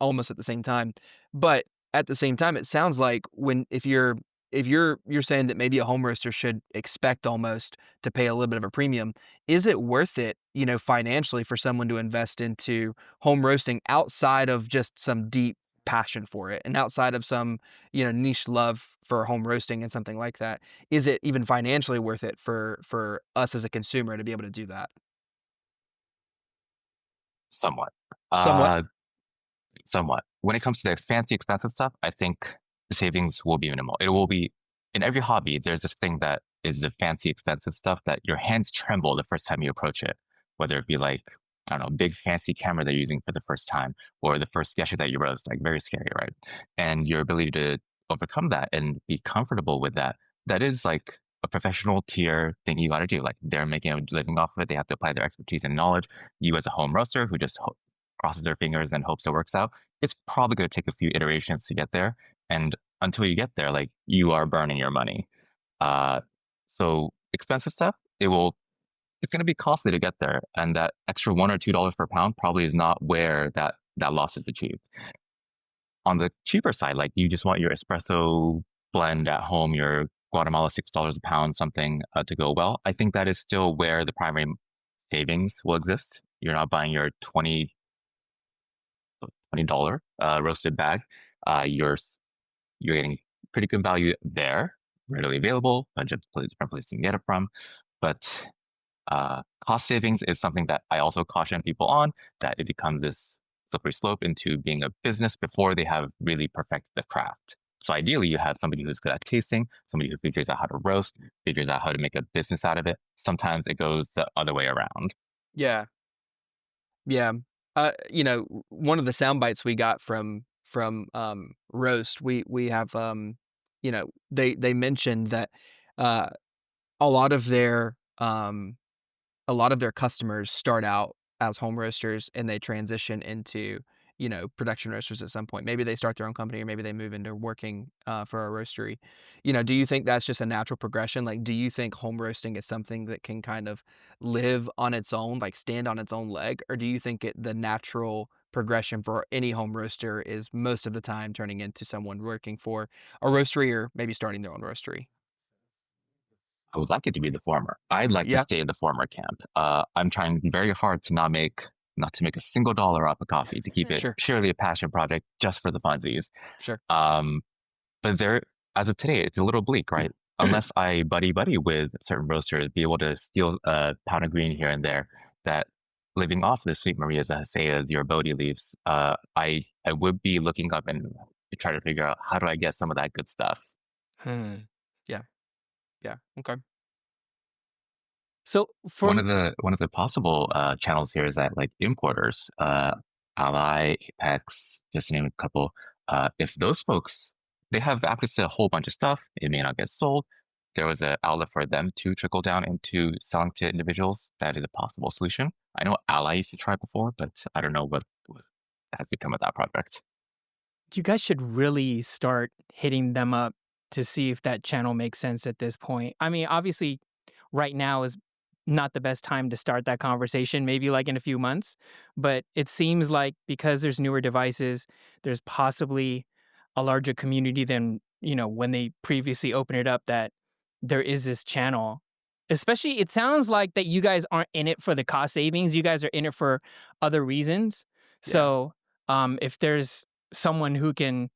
almost at the same time. But at the same time, it sounds like if you're saying that maybe a home roaster should expect almost to pay a little bit of a premium, is it worth it, financially for someone to invest into home roasting outside of just some deep passion for it and outside of some, niche love for home roasting and something like that? Is it even financially worth it for us as a consumer to be able to do that? Somewhat. Somewhat. Uh, Somewhat. When it comes to the fancy, expensive stuff, I think the savings will be minimal. It will be in every hobby. There's this thing that is the fancy, expensive stuff that your hands tremble the first time you approach it, whether it be like I don't know, big fancy camera they're using for the first time, or the first gesture that you roast, like very scary, right? And your ability to overcome that and be comfortable with that, that is like a professional tier thing you got to do. Like they're making a living off of it. They have to apply their expertise and knowledge. You as a home roaster who just crosses their fingers and hopes it works out, it's probably going to take a few iterations to get there. And until you get there, like you are burning your money. Uh, so expensive stuff, it's going to be costly to get there, and that extra $1 or $2 per pound probably is not where that loss is achieved. On the cheaper side, like you just want your espresso blend at home, your Guatemala $6 a pound, something to go well. I think that is still where the primary savings will exist. You're not buying your $20 roasted bag. You're getting pretty good value there, readily available, bunch of different places you can get it from. But cost savings is something that I also caution people on, that it becomes this slippery slope into being a business before they have really perfected the craft. So ideally, you have somebody who's good at tasting, somebody who figures out how to roast, figures out how to make a business out of it. Sometimes it goes the other way around. Yeah. Yeah. One of the sound bites we got from Roast, we have they mentioned that uh a lot of their um a lot of their customers start out as home roasters and they transition into, production roasters at some point. Maybe they start their own company or maybe they move into working for a roastery. Do you think that's just a natural progression? Like, do you think home roasting is something that can kind of live on its own, like stand on its own leg? Or do you think the natural progression for any home roaster is most of the time turning into someone working for a roastery or maybe starting their own roastery? I would like it to be the former. I'd like to Yeah. stay in the former camp. I'm trying very hard to not to make a single dollar off of coffee, to keep it Sure. purely a passion project just for the funsies. Sure. But there, as of today, it's a little bleak, right? Unless I buddy with certain roasters, be able to steal a pound of green here and there, that living off the sweet Marias, the Haseas, your Bodhi leaves, I would be looking up and to try to figure out how do I get some of that good stuff. Yeah. Yeah. Okay. So One for of the possible channels here is that like importers, Ally, Apex, just to name a couple, if those folks, they have access to a whole bunch of stuff, it may not get sold. There was an outlet for them to trickle down into selling to individuals. That is a possible solution. I know Ally used to try before, but I don't know what has become of that project. you guys should really start hitting them up to see if that channel makes sense at this point. I mean, obviously, right now is not the best time to start that conversation, maybe like in a few months. But it seems like because there's newer devices, there's possibly a larger community than, when they previously opened it up, that there is this channel. Especially, it sounds like that you guys aren't in it for the cost savings. You guys are in it for other reasons. Yeah. So if there's someone who can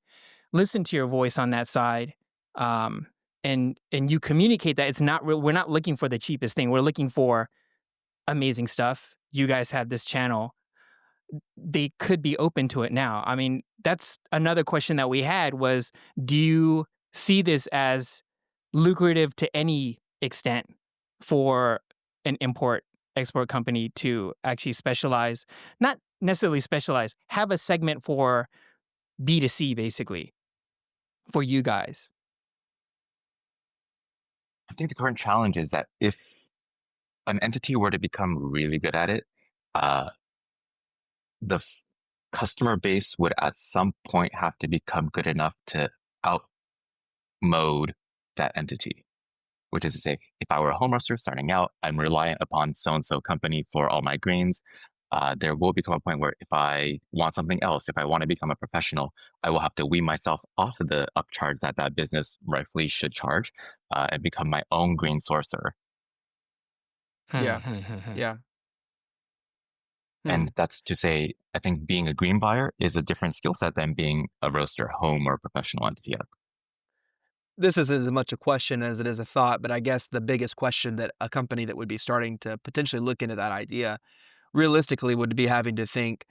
listen to your voice on that side, and you communicate that it's not real, we're not looking for the cheapest thing, we're looking for amazing stuff. You guys have this channel. They could be open to it now. I mean, that's another question that we had was, do you see this as lucrative to any extent for an import export company to actually specialize, not necessarily specialize, have a segment for B2C basically for you guys? I think the current challenge is that if an entity were to become really good at it, the customer base would at some point have to become good enough to outmode that entity. Which is to say, if I were a home roaster starting out, I'm reliant upon so-and-so company for all my grains. There will become a point where if I want something else, if I want to become a professional, I will have to wean myself off of the upcharge that business rightfully should charge, and become my own grain sourcer. Yeah. Yeah. And that's to say, I think being a green buyer is a different skill set than being a roaster, home, or professional entity. This isn't as much a question as it is a thought, but I guess the biggest question that a company that would be starting to potentially look into that idea realistically would be having to think,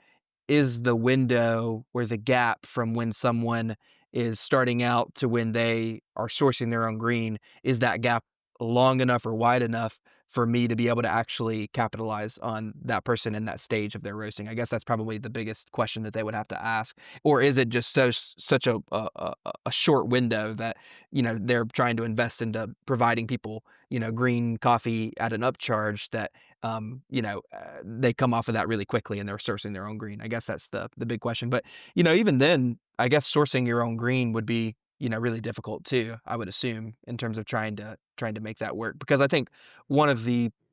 is the window or the gap from when someone is starting out to when they are sourcing their own green, is that gap long enough or wide enough for me to be able to actually capitalize on that person in that stage of their roasting? I guess that's probably the biggest question that they would have to ask. Or is it just such a short window that, they're trying to invest into providing people, green coffee at an upcharge that they come off of that really quickly and they're sourcing their own green? I guess that's the big question. But, even then, I guess sourcing your own green would be, really difficult too, I would assume, in terms of trying to make that work. Because I think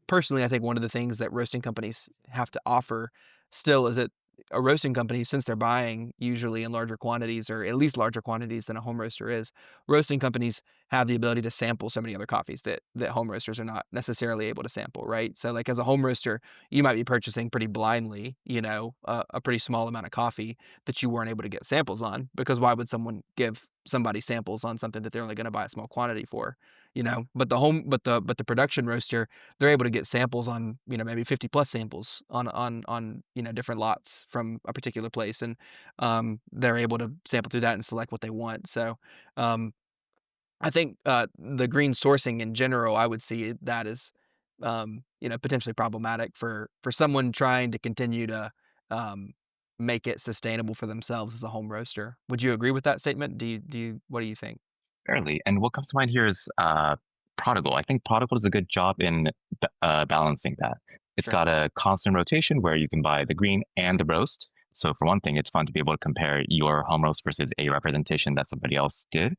personally, I think one of the things that roasting companies have to offer still is that a roasting company, since they're buying usually in larger quantities, or at least larger quantities than a home roaster is, roasting companies have the ability to sample so many other coffees that home roasters are not necessarily able to sample, right? So like as a home roaster, you might be purchasing pretty blindly, a pretty small amount of coffee that you weren't able to get samples on, because why would someone give somebody samples on something that they're only going to buy a small quantity for? But the production roaster, they're able to get samples on, maybe 50 plus samples on different lots from a particular place, and they're able to sample through that and select what they want. So I think the green sourcing in general, I would see that as potentially problematic for someone trying to continue to make it sustainable for themselves as a home roaster. Would you agree with that statement? What do you think? Fairly. And what comes to mind here is Prodigal. I think Prodigal does a good job in balancing that. It's Sure. got a constant rotation where you can buy the green and the roast. So for one thing, it's fun to be able to compare your home roast versus a representation that somebody else did.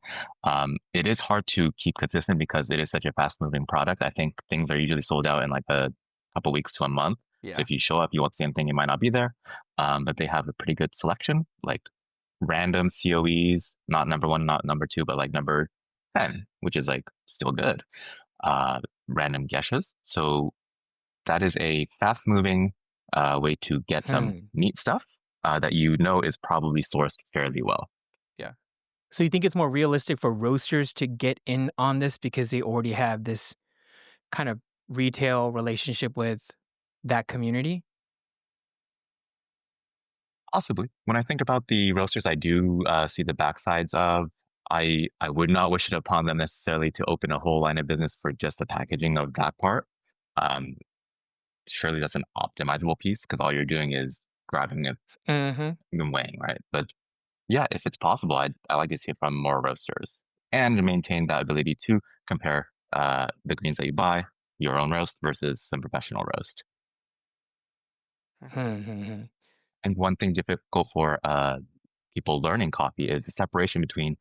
It is hard to keep consistent because it is such a fast moving product. I think things are usually sold out in like a couple weeks to a month. Yeah. So if you show up, you want the same thing, it might not be there. But they have a pretty good selection, like random COEs, not number one, not number two, but like number 10, which is like still good. random geshes. So that is a fast-moving way to get some neat stuff that you know is probably sourced fairly well. So you think it's more realistic for roasters to get in on this because they already have this kind of retail relationship with that community? Possibly. When I think about the roasters I do see the backsides of, I would not wish it upon them necessarily to open a whole line of business for just the packaging of that part. Um, Surely that's an optimizable piece because all you're doing is grabbing it Mm-hmm. and weighing, right? But yeah, if it's possible, I like to see it from more roasters and maintain that ability to compare the greens that you buy, your own roast versus some professional roast. Mm-hmm. And one thing difficult for people learning coffee is the separation between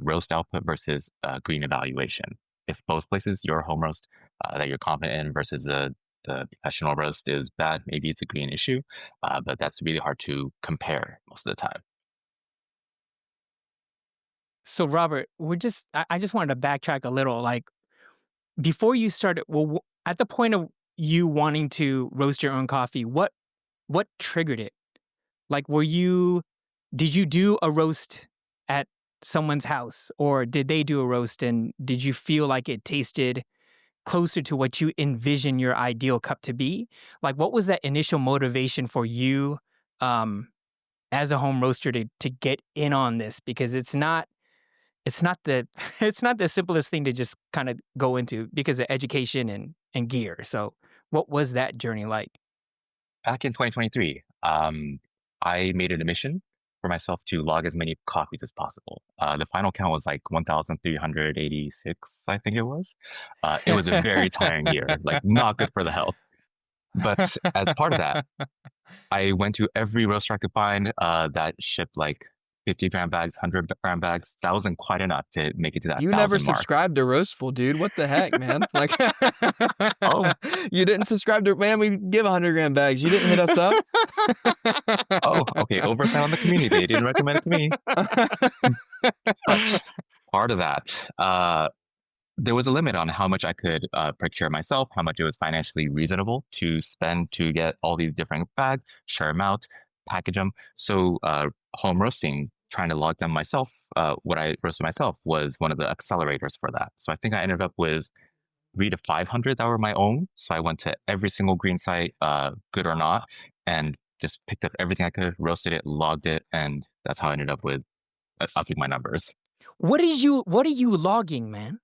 roast output versus green evaluation. If both places, your home roast that you're confident in versus the professional roast is bad, maybe it's a green issue, but that's really hard to compare most of the time. So Robert, I just wanted to backtrack a little. Like before you started, at the point of you wanting to roast your own coffee, what triggered it? Like, did you do a roast at someone's house or did they do a roast and did you feel like it tasted closer to what you envision your ideal cup to be? Like, what was that initial motivation for you as a home roaster to get in on this? Because it's not the it's not the simplest thing to just kind of go into because of education and gear. So what was that journey like? Back in 2023, I made it a mission for myself to log as many coffees as possible. The final count was like 1,386, I think it was. It was a very tiring year, like not good for the health. But as part of that, I went to every roaster I could find that shipped like 50-gram bags, 100-gram bags. That wasn't quite enough to make it to that You 1,000 never mark. subscribed to Roastful, dude. What the heck, man? Like, Oh. You didn't subscribe to, man, we give 100-gram bags. You didn't hit us up. Oh, okay. Oversight on the community. They didn't recommend it to me. But part of that, there was a limit on how much I could procure myself, how much it was financially reasonable to spend to get all these different bags, share them out, package them. So home roasting, trying to log them myself, what I roasted myself was one of the accelerators for that. So I think I ended up with 300 to 500 that were my own. So I went to every single green site, good or not, and just picked up everything I could, roasted it, logged it, and that's how I ended up with upping my numbers. What are you logging, man?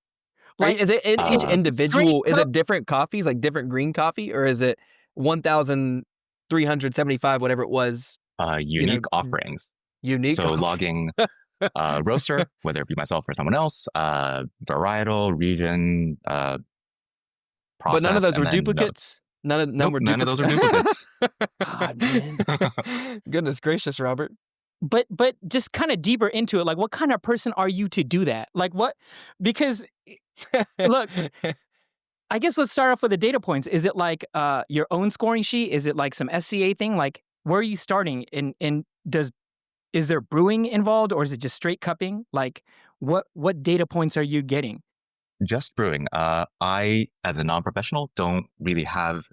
Like, is it in each individual? Is it cups? different coffees, like different green coffee, or is it 1,375, whatever it was? Unique offerings. Unique. So logging roaster, whether it be myself or someone else, varietal, region, process. But none of those and were then duplicates. notes. None were None of those are duplicates. God, man. Goodness gracious, Robert. But just kind of deeper into it, like what kind of person are you to do that? Like what? Because look, I guess let's start off with the data points. Is it like your own scoring sheet? Is it like some SCA thing? Like where are you starting? And is there brewing involved or is it just straight cupping? Like what data points are you getting? Just brewing. I, as a non-professional, don't really have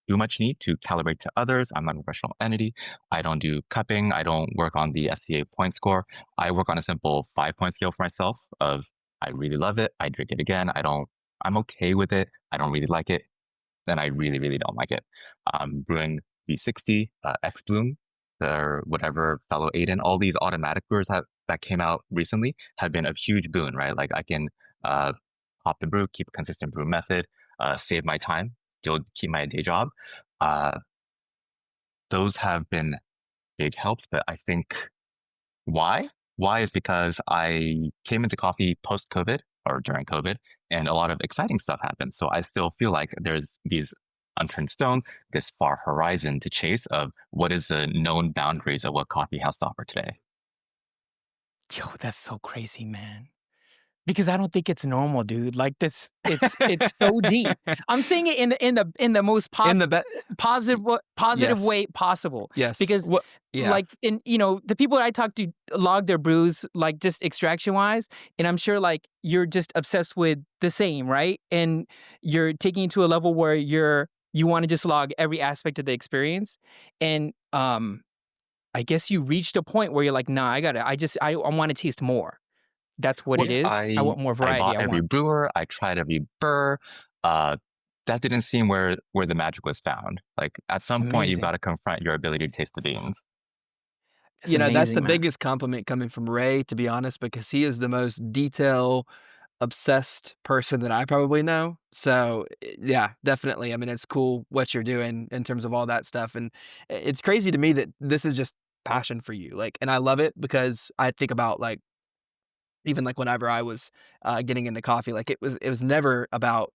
too much need to calibrate to others. I'm not a professional entity. I don't do cupping. I don't work on the SCA point score. I work on a simple 5-point scale for myself of I really love it. I drink it again. I'm okay with it. I don't really like it. Then I really, really don't like it. Brewing V60, X Bloom, or whatever, fellow Aiden, all these automatic brewers that came out recently have been a huge boon, right? Like I can pop the brew, keep a consistent brew method, save my time, still keep my day job. Those have been big helps, but I think why is because I came into coffee post-COVID or during COVID, and a lot of exciting stuff happened. So I still feel like there's these unturned stones, this far horizon to chase of what is the known boundaries of what coffee has to offer today. Yo, that's so crazy, man. Because I don't think it's normal, dude. Like it's so deep. I'm saying it in the most In the be- positive yes, way possible. yes. Because What? Yeah, like in the people that I talk to log their brews like just extraction wise, and I'm sure like you're just obsessed with the same, right? And you're taking it to a level where you want to just log every aspect of the experience. And I guess you reached a point where you're like, nah, I want to taste more. That's what Well, it yeah, is. I I want more I variety. bought I every want brewer. I tried every burr. Uh, that didn't seem where the magic was found. Like at some point, you've got amazing. to confront your ability to taste the beans. It's that's the amazing, man. biggest compliment coming from Ray, to be honest, because he is the most detail obsessed person that I probably know. So yeah, definitely. I mean, it's cool what you're doing in terms of all that stuff, and it's crazy to me that this is just passion for you. Like, and I love it because I think about like even like whenever I was getting into coffee, like it was never about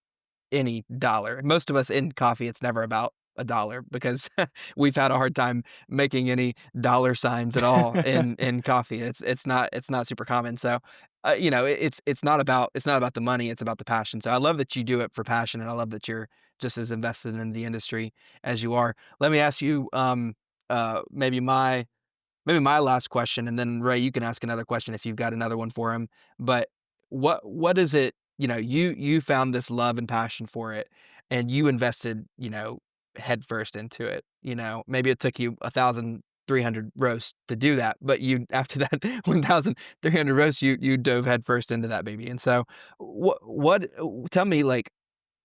any dollar. Most of us in coffee, it's never about a dollar because we've had a hard time making any dollar signs at all in coffee. It's not super common. So, it's not about the money. It's about the passion. So I love that you do it for passion, and I love that you're just as invested in the industry as you are. Let me ask you, maybe my last question, and then Ray, you can ask another question if you've got another one for him. But what is it? You found this love and passion for it, and you invested, headfirst into it. Maybe it took you 1,300 roasts to do that, but you after that 1,300 roasts, you dove headfirst into that baby. And so, what? Tell me, like,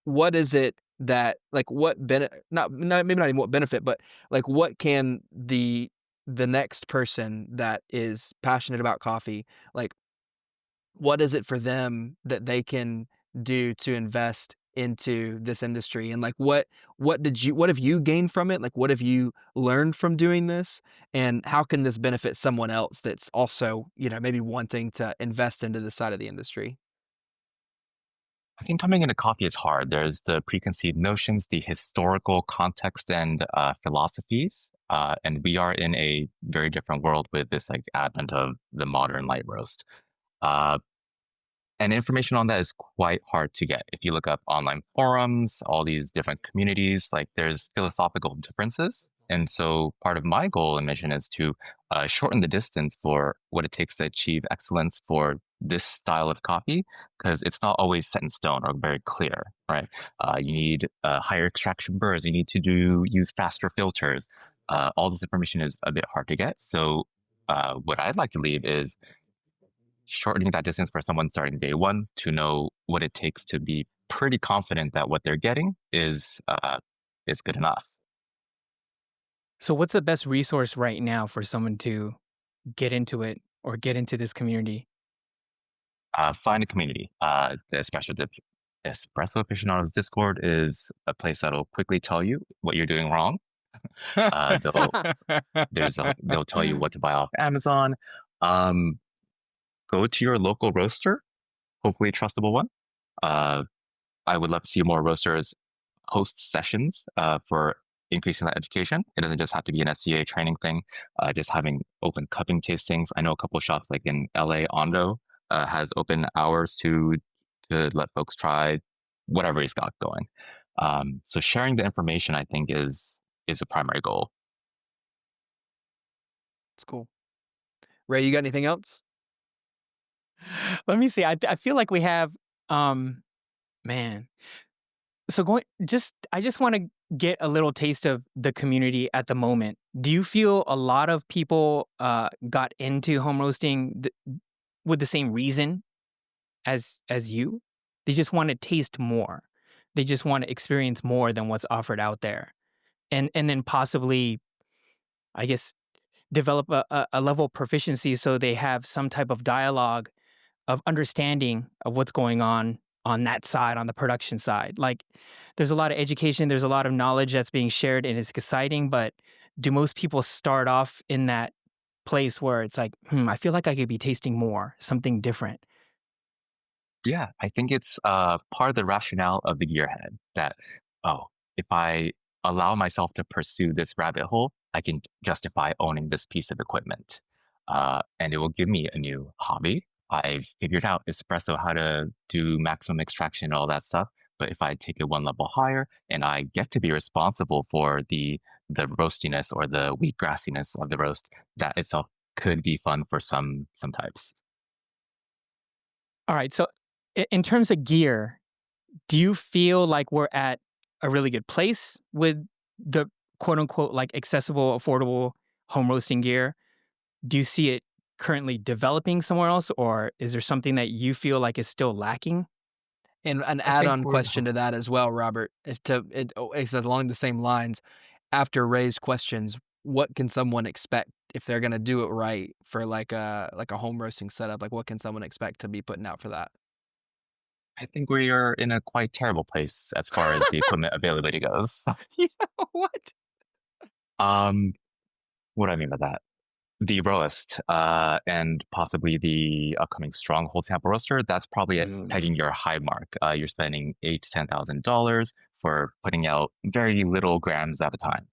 what is it that like what benefit not maybe not even what benefit, but like what can the next person that is passionate about coffee, like what is it for them that they can do to invest into this industry? And like what have you gained from it? Like what have you learned from doing this? And how can this benefit someone else that's also, maybe wanting to invest into this side of the industry? I think coming into coffee is hard. There's the preconceived notions, the historical context, and philosophies. And we are in a very different world with this like advent of the modern light roast. Uh, and information on that is quite hard to get. If you look up online forums, all these different communities, like there's philosophical differences. And so part of my goal and mission is to shorten the distance for what it takes to achieve excellence for this style of coffee, because it's not always set in stone or very clear, right? You need higher extraction burrs. You need to use faster filters. All this information is a bit hard to get. So what I'd like to leave is shortening that distance for someone starting day one to know what it takes to be pretty confident that what they're getting is good enough. So what's the best resource right now for someone to get into it or get into this community? Find a community. The Espresso Aficionados Discord is a place that'll quickly tell you what you're doing wrong. Uh, they'll they'll tell you what to buy off Amazon. Um, Go to your local roaster, hopefully a trustable one. Uh, I would love to see more roasters host sessions for increasing that education. It doesn't just have to be an SCA training thing. Just having open cupping tastings. I know a couple of shops like in LA, Ondo has open hours to let folks try whatever he's got going. So sharing the information, I think, is a primary goal. It's cool. Ray, you got anything else? Let me see. I feel like we have man. So I just want to get a little taste of the community at the moment. Do you feel a lot of people got into home roasting with the same reason as you? They just want to taste more. They just want to experience more than what's offered out there. And then possibly, I guess, develop a level of proficiency so they have some type of dialogue of understanding of what's going on that side, on the production side. Like, there's a lot of education, there's a lot of knowledge that's being shared, and it's exciting. But do most people start off in that place where it's like, I feel like I could be tasting more, something different? Yeah, I think it's part of the rationale of the gearhead that, oh, if I allow myself to pursue this rabbit hole, I can justify owning this piece of equipment. And it will give me a new hobby. I've figured out espresso, how to do maximum extraction and all that stuff. But if I take it one level higher and I get to be responsible for the roastiness or the wheat grassiness of the roast, that itself could be fun for some types. All right. So, in terms of gear, do you feel like we're at a really good place with the quote unquote like accessible, affordable home roasting gear? Do you see it currently developing somewhere else, or is there something that you feel like is still lacking? And an I think add-on we're question to that as well, Robert, it's along the same lines. After Ray's questions, what can someone expect if they're gonna do it right for like a home roasting setup? Like, what can someone expect to be putting out for that? I think we are in a quite terrible place as far as the equipment availability goes. Yeah, what? Um, what do I mean by that? The Roest, and possibly the upcoming Stronghold sample roaster, that's probably at Mm. pegging your high mark. You're spending $8,000 to $10,000 for putting out very little grams at a time.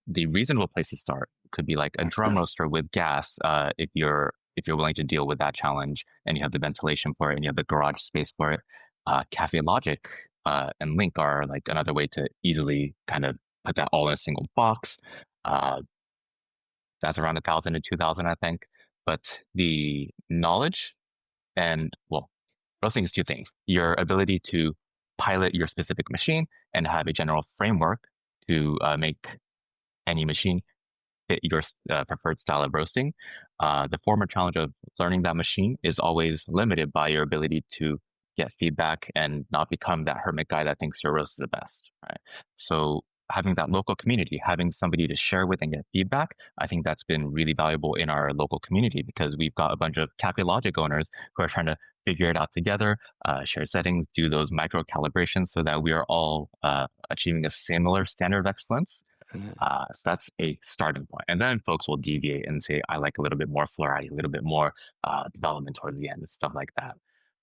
The reasonable place to start could be like a drum roaster with gas, if you're willing to deal with that challenge and you have the ventilation for it and you have the garage space for it. Kaffelogic and Link are like another way to easily kind of put that all in a single box. Uh, that's around 1,000 to 2,000, I think. But the knowledge and, well, roasting is two things: your ability to pilot your specific machine and have a general framework to make any machine fit your preferred style of roasting. The former challenge of learning that machine is always limited by your ability to get feedback and not become that hermit guy that thinks your roast is the best, right? So having that local community, having somebody to share with and get feedback, I think that's been really valuable in our local community because we've got a bunch of Kaffelogic owners who are trying to figure it out together, share settings, do those micro calibrations so that we are all achieving a similar standard of excellence. So that's a starting point. And then folks will deviate and say, I like a little bit more variety, a little bit more development towards the end, and stuff like that.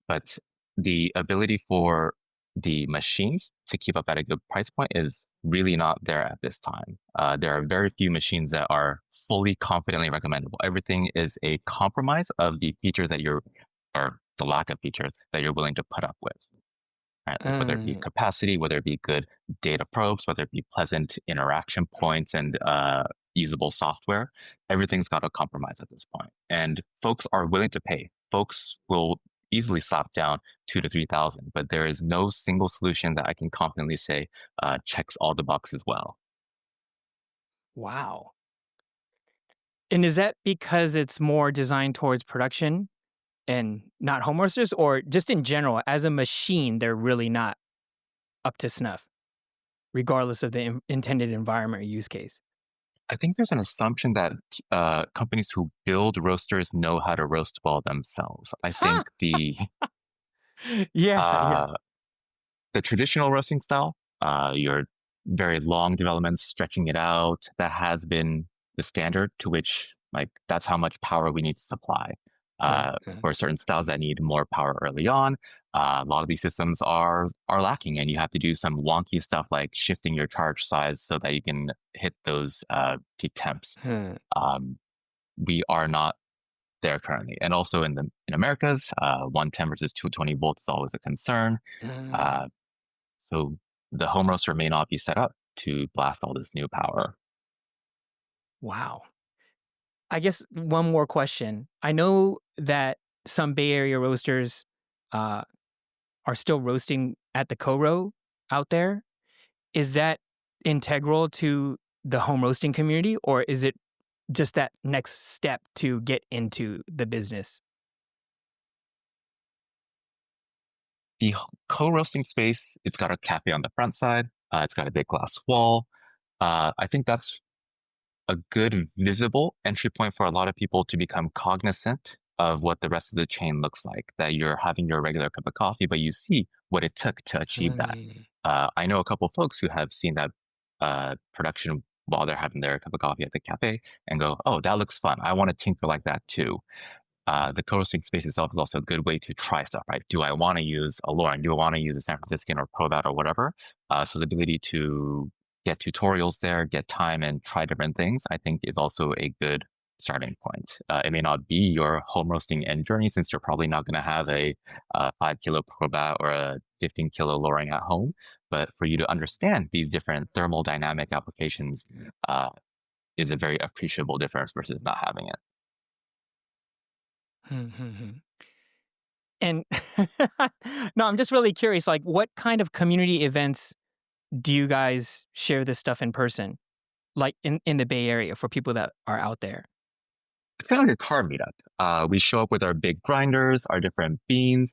But the ability for the machines to keep up at a good price point is really not there at this time. There are very few machines that are fully confidently recommendable. Everything is a compromise of the features that or the lack of features that you're willing to put up with. Right? Like whether it be capacity, whether it be good data probes, whether it be pleasant interaction points and usable software, everything's got a compromise at this point. And folks are willing to pay. Folks will easily slap down 2 to 3,000, but there is no single solution that I can confidently say checks all the boxes well. Wow. And is that because it's more designed towards production and not home roasters, or just in general, as a machine, they're really not up to snuff, regardless of the intended environment or use case? I think there's an assumption that companies who build roasters know how to roast well themselves. I think Yeah, yeah. uh, the traditional roasting style, your very long developments, stretching it out, that has been the standard to which, like, that's how much power we need to supply. For certain styles that need more power early on, a lot of these systems are lacking, and you have to do some wonky stuff like shifting your charge size so that you can hit those peak temps. We are not there currently, and also in Americas, 110 versus 220 volts is always a concern. Uh, so the home roaster may not be set up to blast all this new power. Wow. I guess one more question. I know that some Bay Area roasters uh, are still roasting at the co-row out there. Is that integral to the home roasting community, or is it just that next step to get into the business? The co-roasting space, it's got a cafe on the front side. It's got a big glass wall. I think that's a good visible entry point for a lot of people to become cognizant of what the rest of the chain looks like, that you're having your regular cup of coffee, but you see what it took to achieve that. I know a couple of folks who have seen that production while they're having their cup of coffee at the cafe and go, oh, that looks fun. I want to tinker like that too. The co-roasting space itself is also a good way to try stuff, right? Do I want to use a Lauren? Do I want to use a San Franciscan or Probat or whatever? So the ability to get tutorials there, get time and try different things, I think is also a good starting point. It may not be your home roasting end journey, since you're probably not going to have a 5 kilo probat or a 15 kilo lowering at home. But for you to understand these different thermodynamic applications is a very appreciable difference versus not having it. And no, I'm just really curious, like what kind of community events do you guys share this stuff in person? Like in the Bay Area for people that are out there? It's kind of like a car meetup. We show up with our big grinders, our different beans.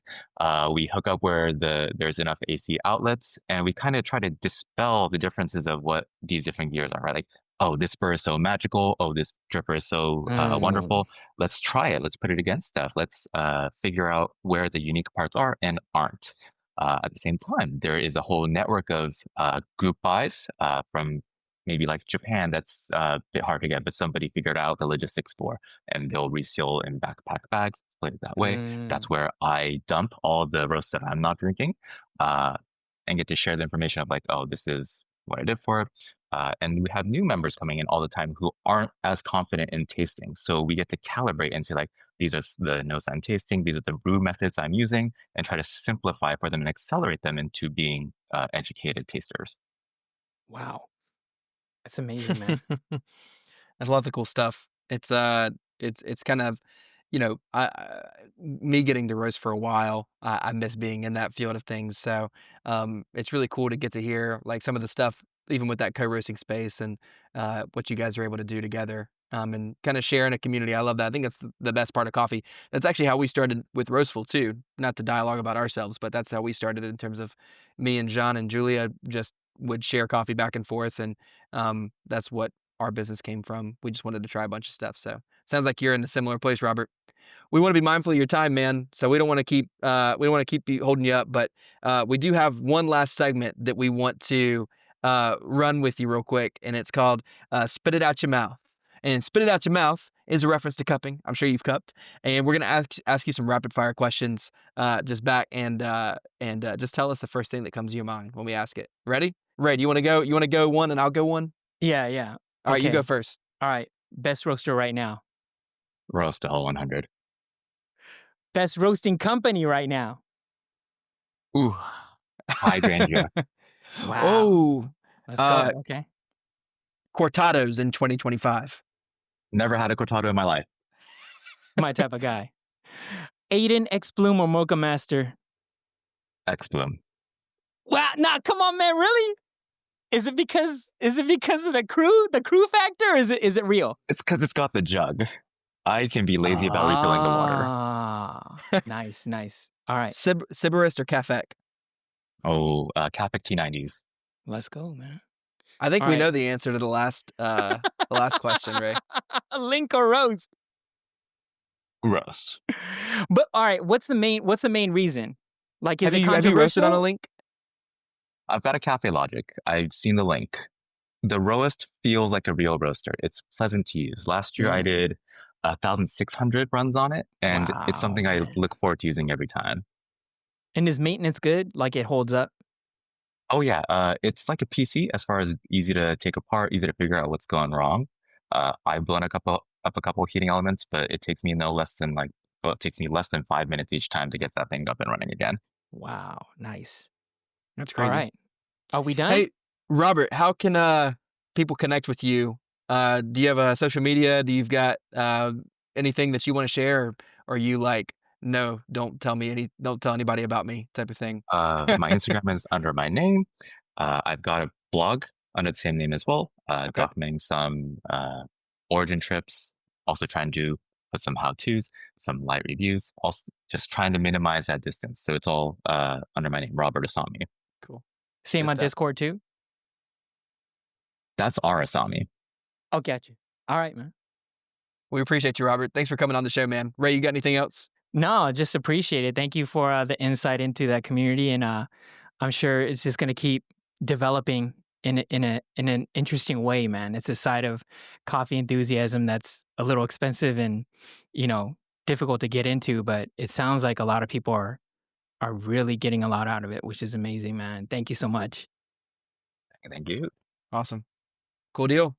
We hook up where there's enough AC outlets, and we kind of try to dispel the differences of what these different gears are, right? Like, oh, this burr is so magical. Oh, this dripper is so wonderful. Let's try it. Let's put it against stuff. Let's figure out where the unique parts are and aren't. At the same time, there is a whole network of group buys from maybe like Japan that's a bit hard to get, but somebody figured out the logistics for, and they'll reseal in backpack bags, split it that way. That's where I dump all the roasts that I'm not drinking and get to share the information of like, oh, this is what I did for it. And we have new members coming in all the time who aren't as confident in tasting. So we get to calibrate and say like, these are the notes I'm tasting, these are the brew methods I'm using, and try to simplify for them and accelerate them into being educated tasters. Wow. That's amazing, man. That's lots of cool stuff. It's kind of, me getting to roast for a while. I miss being in that field of things. So it's really cool to get to hear like some of the stuff, even with that co-roasting space and what you guys are able to do together. And kind of share in a community. I love that. I think that's the best part of coffee. That's actually how we started with Roastful too. Not to dialogue about ourselves, but that's how we started in terms of me and John and Julia just would share coffee back and forth, and that's what our business came from. We just wanted to try a bunch of stuff. So sounds like you're in a similar place, Robert. We want to be mindful of your time, man. So we don't want to keep you holding you up, but we do have one last segment that we want to run with you real quick, and it's called Spit It Out Your Mouth. And Spit It Out Your Mouth is a reference to cupping. I'm sure you've cupped. And we're going to ask you some rapid fire questions just back and just tell us the first thing that comes to your mind when we ask it. Ready? Ray, you want to go? You want to go one and I'll go one? Yeah. All right, you Okay. go first. All right. Best roaster right now. Roast all 100. Best roasting company right now. Ooh, hydrangea. Wow. Oh, Let's go. Okay. Cortados in 2025. Never had a cortado in my life. My type of guy. Aiden, X Bloom, or Mocha Master? X Bloom. Wow, nah, come on, man, really? Is it because of the crew factor, or is it real? It's because it's got the jug. I can be lazy about refilling the water. Ah, nice. All right, Sybarist or Cafec? Oh, Capic T90s. let's go, man. I think All we right. know the answer to the last question, Ray. Link or roast? Roast. But all right, what's the main reason? Like, is Have it you roasted on a controversial? Link? I've got a Kaffelogic. I've seen the Link. The Roest feels like a real roaster. It's pleasant to use. Last year I did 1,600 runs on it, and it's something Wow, I man. look forward to using every time. And is maintenance good? Like, it holds up? Oh yeah, it's like a PC as far as easy to take apart, easy to figure out what's going wrong. I've blown up a couple heating elements, but it takes me less than 5 minutes each time to get that thing up and running again. Wow, nice. That's All crazy. right, are we done? Hey, Robert, how can people connect with you? Do you have a social media? Do you've got anything that you want to share, or are you like, no, don't tell anybody about me type of thing? My Instagram is under my name. I've got a blog under the same name as well, documenting some origin trips. Also trying to put some how-tos, some light reviews. Also just trying to minimize that distance. So it's all under my name, Robert Asami. Cool. Same Good on stuff. Discord too? That's our Asami. I'll get you. All right, man. We appreciate you, Robert. Thanks for coming on the show, man. Ray, you got anything else? No, just appreciate it. Thank you for the insight into that community, and I'm sure it's just going to keep developing in an interesting way, man. It's a side of coffee enthusiasm that's a little expensive and difficult to get into, but it sounds like a lot of people are really getting a lot out of it, which is amazing, man. Thank you so much. Thank you. Awesome. Cool deal.